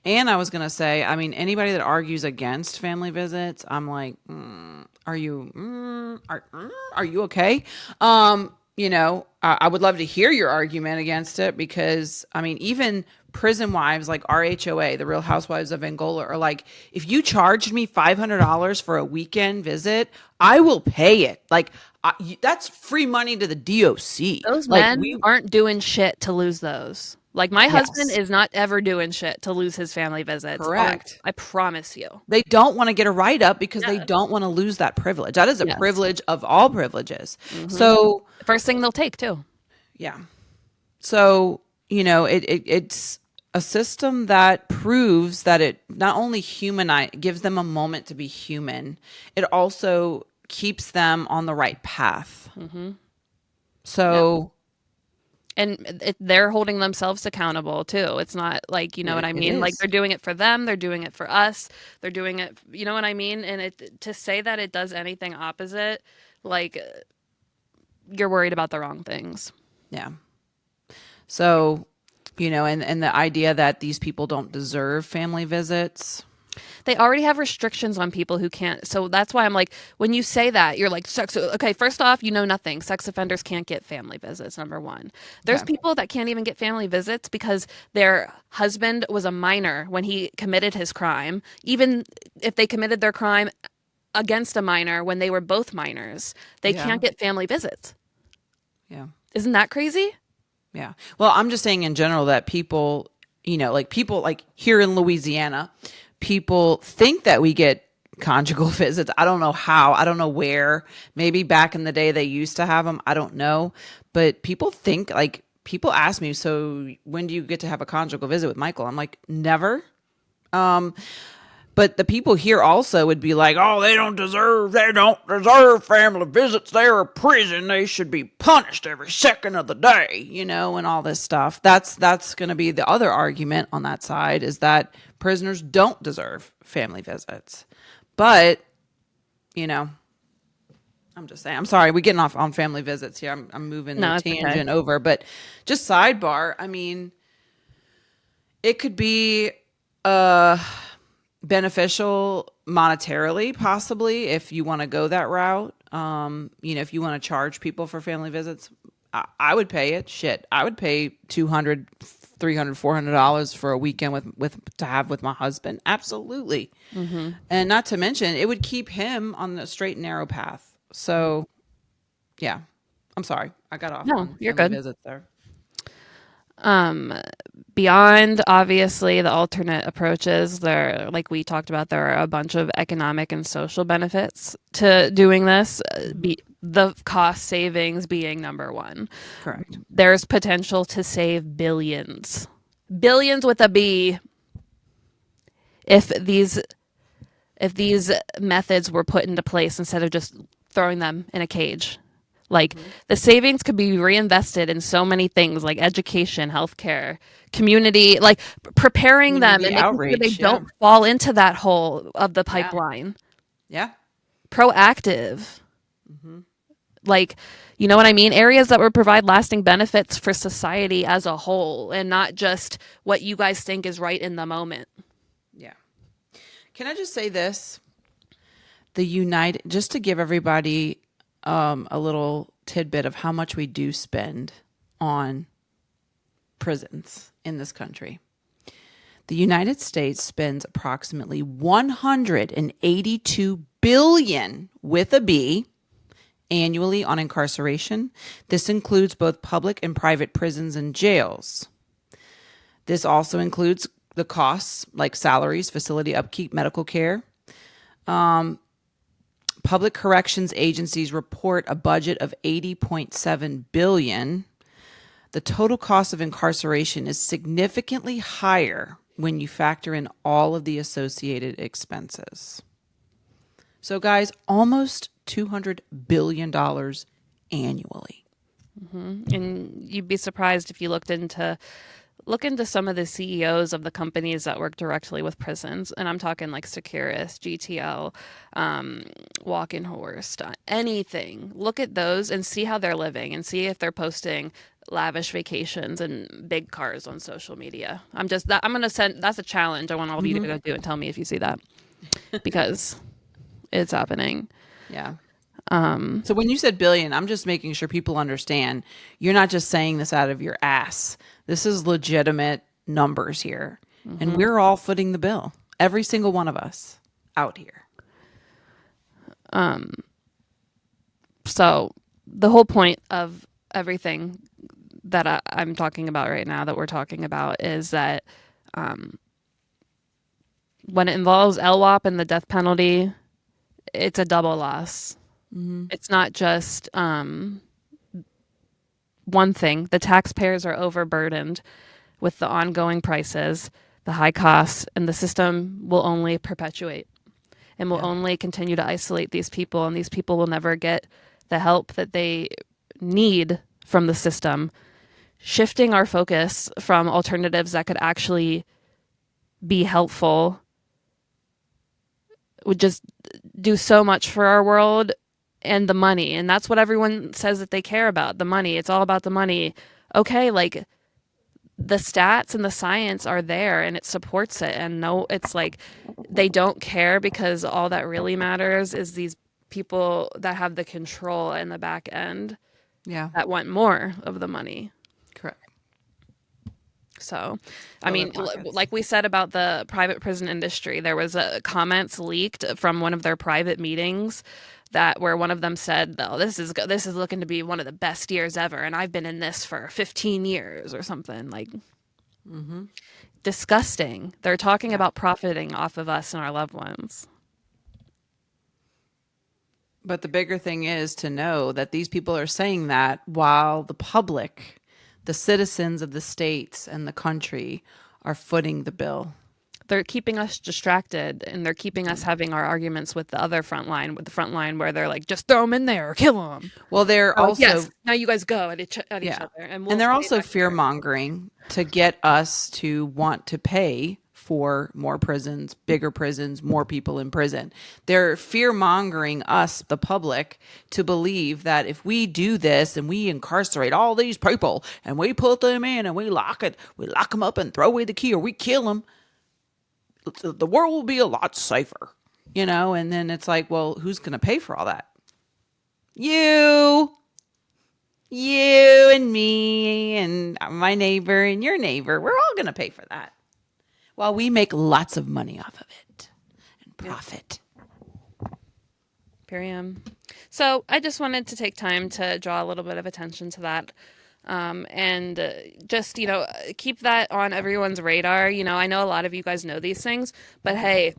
And I was going to say, I mean, anybody that argues against family visits, I'm like, are you okay? I would love to hear your argument against it, because, I mean, even prison wives like RHOA, the Real Housewives of Angola, are like, if you charged me $500 for a weekend visit, I will pay it. Like, that's free money to the DOC. Those Like, men aren't doing shit to lose those. Like my husband is not ever doing shit to lose his family visits. Correct. I promise you. They don't want to get a write-up because they don't want to lose that privilege. That is a privilege of all privileges. So, First thing they'll take too. yeah. So, it's a system that proves that it not only gives them a moment to be human, it also keeps them on the right path. So, And they're holding themselves accountable too. It's not like, you know what I mean? Like is. they're doing it for them. They're doing it for us. They're doing it, you know what I mean? And to say that it does anything opposite, like you're worried about the wrong things. yeah. So, and the idea that these people don't deserve family visits. they already have restrictions on people who can't. So that's why I'm like, when you say that, you're like, sex. Okay, first off, you know nothing. Sex offenders can't get family visits, number one. There's Okay. people that can't even get family visits because their husband was a minor when he committed his crime. Even if they committed their crime against a minor when they were both minors, they Yeah. can't get family visits. Yeah. Isn't that crazy? Yeah. Well, I'm just saying in general that people, people like here in Louisiana, people think that we get conjugal visits. I don't know how. I don't know where. Maybe back in the day they used to have them. I don't know. But people think like people ask me, so when do you get to have a conjugal visit with Michael? I'm like, never. But the people here also would be like, oh, they don't deserve family visits. They're a prison. They should be punished every second of the day, and all this stuff. That's going to be the other argument on that side, is that prisoners don't deserve family visits. But, I'm just saying, I'm sorry, we're getting off on family visits here. I'm moving No, the it's okay. tangent over, but just sidebar. I mean, it could be, beneficial monetarily, possibly, if you want to go that route. If you want to charge people for family visits, I would pay it. Shit, I would pay $200, $300, $400 for a weekend to have with my husband. Absolutely. And not to mention, it would keep him on the straight and narrow path. So, yeah, I'm sorry, I got off No, on you're family good. visits there. Beyond obviously the alternate approaches, there, like we talked about, there are a bunch of economic and social benefits to doing this. The cost savings being number one. Correct. There's potential to save billions with a B, if these methods were put into place instead of just throwing them in a cage. Like the savings could be reinvested in so many things, like education, healthcare, community, like preparing them and Community making sure they outreach, don't fall into that hole of the Yeah. pipeline. Yeah. Proactive. Like, you know what I mean? Areas that would provide lasting benefits for society as a whole, and not just what you guys think is right in the moment. Yeah. Can I just say this? Just to give everybody a little tidbit of how much we do spend on prisons in this country. The United States spends approximately $182 billion with a B annually on incarceration. This includes both public and private prisons and jails. This also includes the costs like salaries, facility upkeep, medical care. Public corrections agencies report a budget of $80.7 billion. The total cost of incarceration is significantly higher when you factor in all of the associated expenses. So, guys, almost $200 billion annually. And you'd be surprised if you look into some of the CEOs of the companies that work directly with prisons. And I'm talking like Securus, GTL, Walk-in Horse, anything. Look at those and see how they're living and see if they're posting lavish vacations and big cars on social media. that's a challenge I want all of you to go do and tell me if you see that, because it's happening. Yeah. So when you said billion, I'm just making sure people understand you're not just saying this out of your ass. This is legitimate numbers here. And we're all footing the bill. Every single one of us out here. So the whole point of everything that I'm talking about right now, that we're talking about, is that when it involves LWOP and the death penalty, it's a double loss. It's not just one thing. The taxpayers are overburdened with the ongoing prices, the high costs, and the system will only perpetuate and will only continue to isolate these people, and these people will never get the help that they need from the system. Shifting our focus from alternatives that could actually be helpful would just do so much for our world. And the money, and that's what everyone says that they care about, the money. It's all about the money. Okay, like the stats and the science are there and it supports it. And no, it's like they don't care because all that really matters is these people that have the control in the back end Yeah. that want more of the money. Correct. So, I Fill mean, their pockets. like we said about the private prison industry, there was comments leaked from one of their private meetings that where one of them said, "Oh, this is looking to be one of the best years ever, and I've been in this for 15 years or something." Like, disgusting. They're talking about profiting off of us and our loved ones. But the bigger thing is to know that these people are saying that while the public, the citizens of the states and the country are footing the bill. They're keeping us distracted, and they're keeping us having our arguments with the other front line, where they're like, "Just throw them in there or kill them." Well, they're Like, also yes, now you guys go at each yeah. other, and And they're stay also back fear here. mongering to get us to want to pay for more prisons, bigger prisons, more people in prison. They're fear mongering us, the public, to believe that if we do this and we incarcerate all these people and we put them in and we lock them up and throw away the key or we kill them, the world will be a lot safer, And then it's like, well, who's going to pay for all that? You and me and my neighbor and your neighbor, we're all going to pay for that. While we make lots of money off of it and profit. Period. So I just wanted to take time to draw a little bit of attention to that. And just, keep that on everyone's radar. I know a lot of you guys know these things, but hey,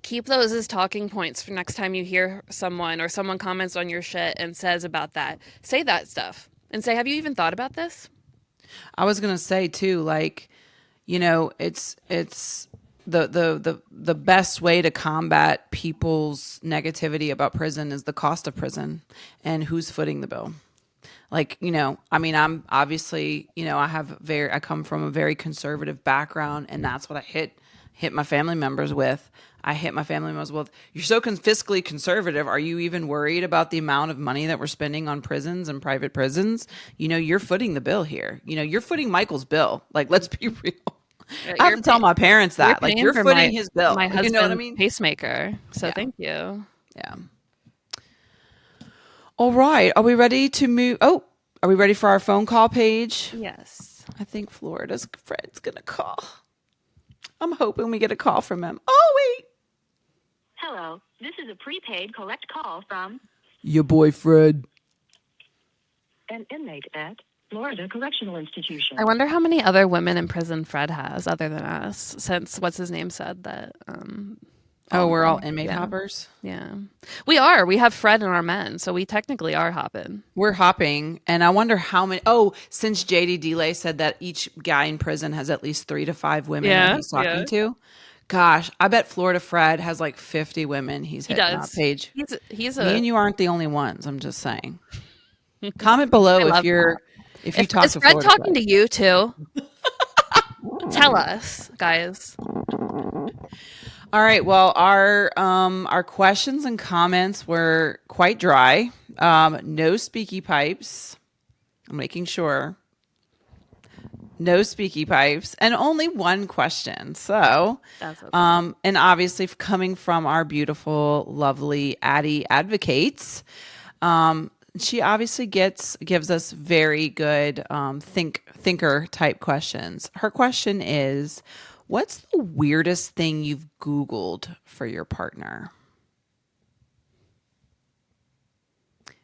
keep those as talking points for next time you hear someone or someone comments on your shit and says about that. Say that stuff and say, have you even thought about this? I was going to say too, like, it's the best way to combat people's negativity about prison is the cost of prison and who's footing the bill. Like, I'm obviously, I come from a very conservative background, and that's what I hit my family members with. You're so fiscally conservative. Are you even worried about the amount of money that we're spending on prisons and private prisons? You're footing the bill here. You're footing Michael's bill. Like, let's be real. I have to tell my parents that. Like, you're footing his bill. My husband's You know what I mean? pacemaker. So Yeah. thank you. Yeah. All right. Are we ready to move? Oh, are we ready for our phone call, Paige? Yes. I think Florida's Fred's going to call. I'm hoping we get a call from him. Oh, wait. Hello, this is a prepaid collect call from Your boy, Fred. an inmate at Florida Correctional Institution. I wonder how many other women in prison Fred has other than us, since what's his name said that. We're all inmate hoppers? Yeah. We are. We have Fred and our men, so we technically are hopping. We're hopping, and I wonder how many. Since JD Delay said that each guy in prison has at least 3 to 5 women that he's talking to. Gosh, I bet Florida Fred has like 50 women he's hitting up, Paige. He's Me and you aren't the only ones. I'm just saying. Comment below if you talk is to Fred Florida talking to you too? Tell us, guys. All right. Well, our questions and comments were quite dry. No speaky pipes. I'm making sure. No speaky pipes, and only one question. So, That's okay. and obviously coming from our beautiful, lovely Addie advocates, she obviously gives us very good thinker type questions. Her question is, what's the weirdest thing you've Googled for your partner?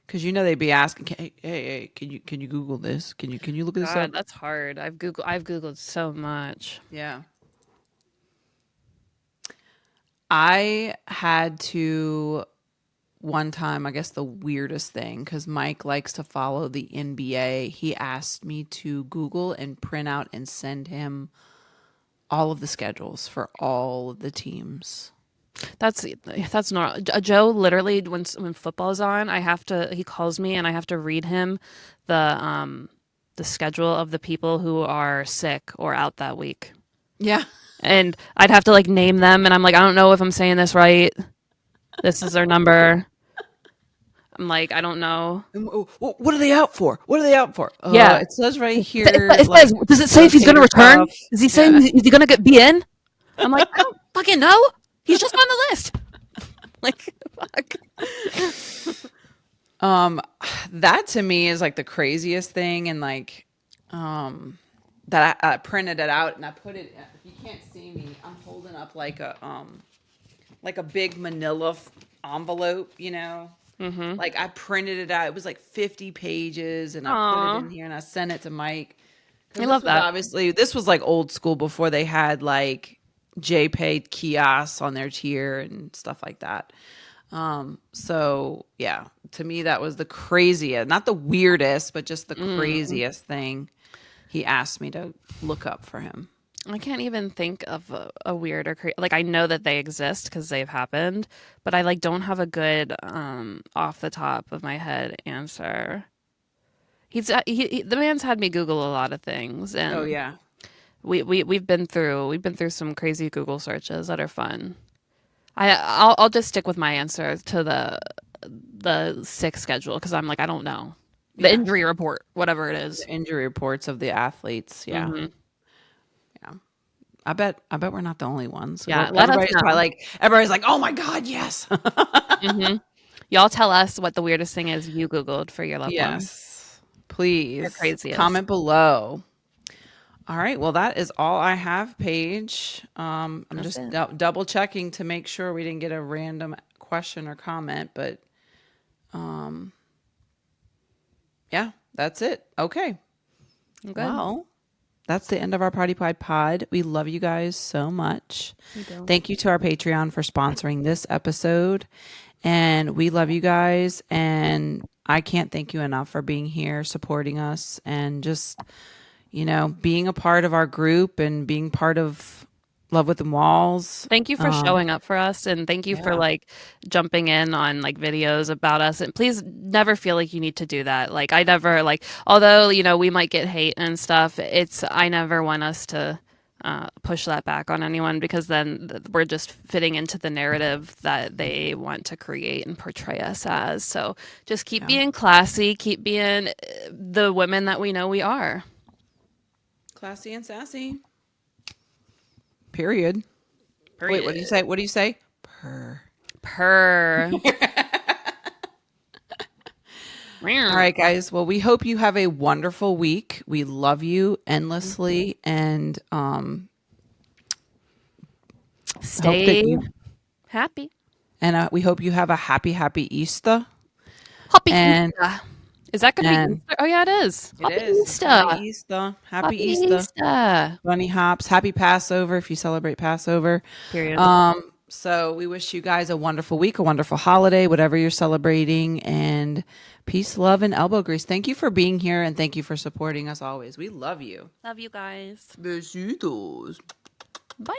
Because they'd be asking, hey, can you Google this? Can you look this God, up? that's hard. I've Googled so much. Yeah. I had to one time, I guess the weirdest thing, because Mike likes to follow the NBA. He asked me to Google and print out and send him all of the schedules for all of the teams. That's normal. Joe literally when football's on, he calls me and I have to read him the schedule of the people who are sick or out that week. Yeah. And I'd have to like name them and I'm like, I don't know if I'm saying this right. This is their number. I'm like, I don't know. What are they out for? What are they out for? Yeah. It says right It here. says, like, does it say if he's going to rotator return? cuff. Is he saying is he going to be in? I'm like, I don't fucking know. He's just on the list. Like, fuck. That to me is like the craziest thing, and like, that I printed it out and I put it. If you can't see me, I'm holding up like a big Manila envelope, you know. Mm-hmm. Like I printed it out. It was like 50 pages, and I put it in here and I sent it to Mike. I love that. Obviously, this was like old school before they had like JPay kiosks on their tier and stuff like that. So yeah, to me that was the craziest, not the weirdest, but just the craziest thing he asked me to look up for him. I can't even think of a weird or like I know that they exist because they've happened, but I like don't have a good off the top of my head answer. The man's had me Google a lot of things, and Oh yeah. we've been through some crazy Google searches that are fun. I'll just stick with my answer to the sick schedule because I'm like I don't know the injury report, whatever it is. The injury reports of the athletes. Yeah. Mm-hmm. Yeah. I bet we're not the only ones. Yeah, let us know. Everybody's like, oh my God, yes. Mm-hmm. Y'all tell us what the weirdest thing is you Googled for your loved one. Yes. Please craziest. comment below. All right. Well, that is all I have, Paige. I'm That's just double checking to make sure we didn't get a random question or comment, but yeah, that's it. Okay. Good. Well, that's the end of our Party Pride pod. We love you guys so much. Thank you to our Patreon for sponsoring this episode. And we love you guys. And I can't thank you enough for being here, supporting us, and just, you know, being a part of our group and being part of Love Within Walls. Thank you for showing up for us, and thank you for like jumping in on like videos about us. And please never feel like you need to do that. Like I never like, although you know we might get hate and stuff. I never want us to push that back on anyone because then we're just fitting into the narrative that they want to create and portray us as. So just keep being classy, keep being the women that we know we are. Classy and sassy. Period. Wait, what do you say? What do you say? Purr. All right, guys. Well, we hope you have a wonderful week. We love you endlessly, and Stay happy. And we hope you have a happy Easter. Happy And- Easter. Is that going to be Easter? Oh, yeah, it is. It is. Easter. Happy Easter. Happy Easter. Easter. Bunny hops. Happy Passover if you celebrate Passover. Period. So we wish you guys a wonderful week, a wonderful holiday, whatever you're celebrating, and peace, love, and elbow grease. Thank you for being here, and thank you for supporting us always. We love you. Love you guys. Besitos. Bye.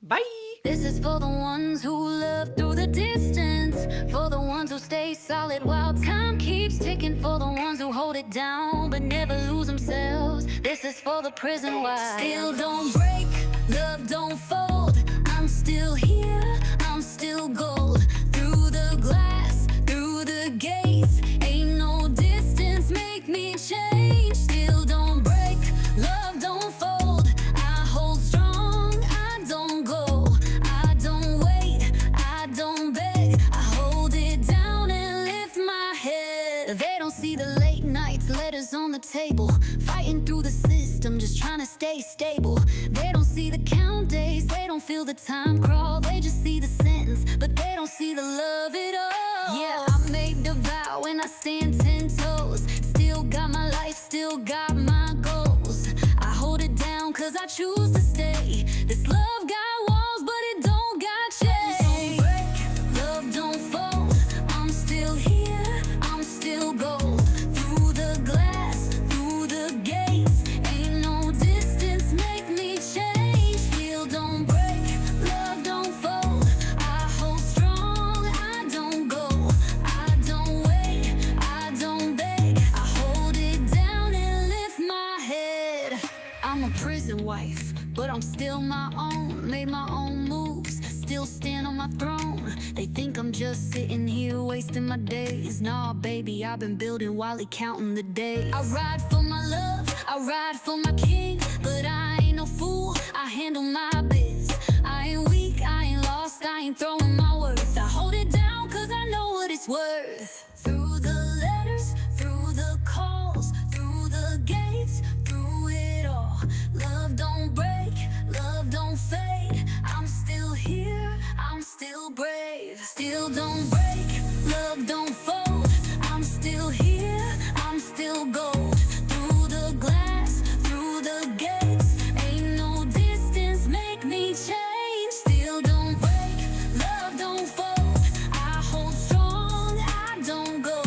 Bye. This is for the ones who love through the distance, for the ones who stay solid while time keeps ticking, for the ones who hold it down but never lose themselves. This is for the prison wives. Still don't break, love don't fold. I'm still here, I'm still gold. Through the glass, through the gates, ain't no distance make me change. Still don't break, love don't fold. I hold strong, I don't go. I don't wait, I don't beg. I hold it down and lift my head. They don't see the late nights, letters on the table, fighting through the system, just trying to stay stable. They don't see the count days, they don't feel the time crawl. They just see the sentence, but they don't see the love at all. Yeah, I made the vow and I stand 10 toes. Still got my life, still got my goals. I hold it down cause I choose to stay. This love got walls, but it don't got chains. Don't break, love don't fold. I'm still here, I'm still gold. Through the glass, through the gates, ain't no distance make me change. Still don't break, love don't fold. I hold strong, I don't go. I don't wait, I don't beg. I hold it down and lift my head. I'm a prison wife, but I'm still my own. Made my own moves, still stand on my throne. They think I'm just sitting here wasting my days. Nah, baby, I've been building while counting the days. I ride for my love, I ride for my king, but I ain't no fool, I handle my biz. I ain't weak, I ain't lost, I ain't throwing my worth. I hold it down cause I know what it's worth. Through the letters, through the calls, through the gates, through it all. Love don't break, love don't fade. I'm still here, I'm still brave. Still don't break, love don't fold. I'm still here, I'm still gold. Through the glass, through the gates, ain't no distance make me change. Still don't break, love don't fold. I hold strong, I don't go,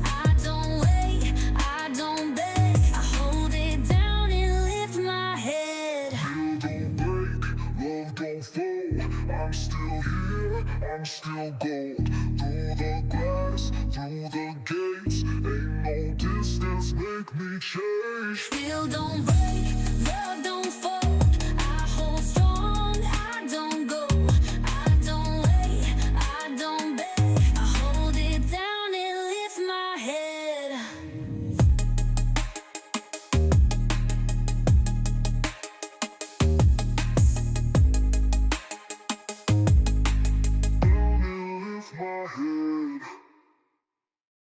I don't wait, I don't beg. I hold it down and lift my head. Don't break, love don't fold. I'm still here, I'm still gold. Through the glass, through the gates, ain't no distance make me change. Still don't break, love don't fold. I hold strong, I don't go, I don't wait, I don't beg. I hold it down and lift my head. Lift my head.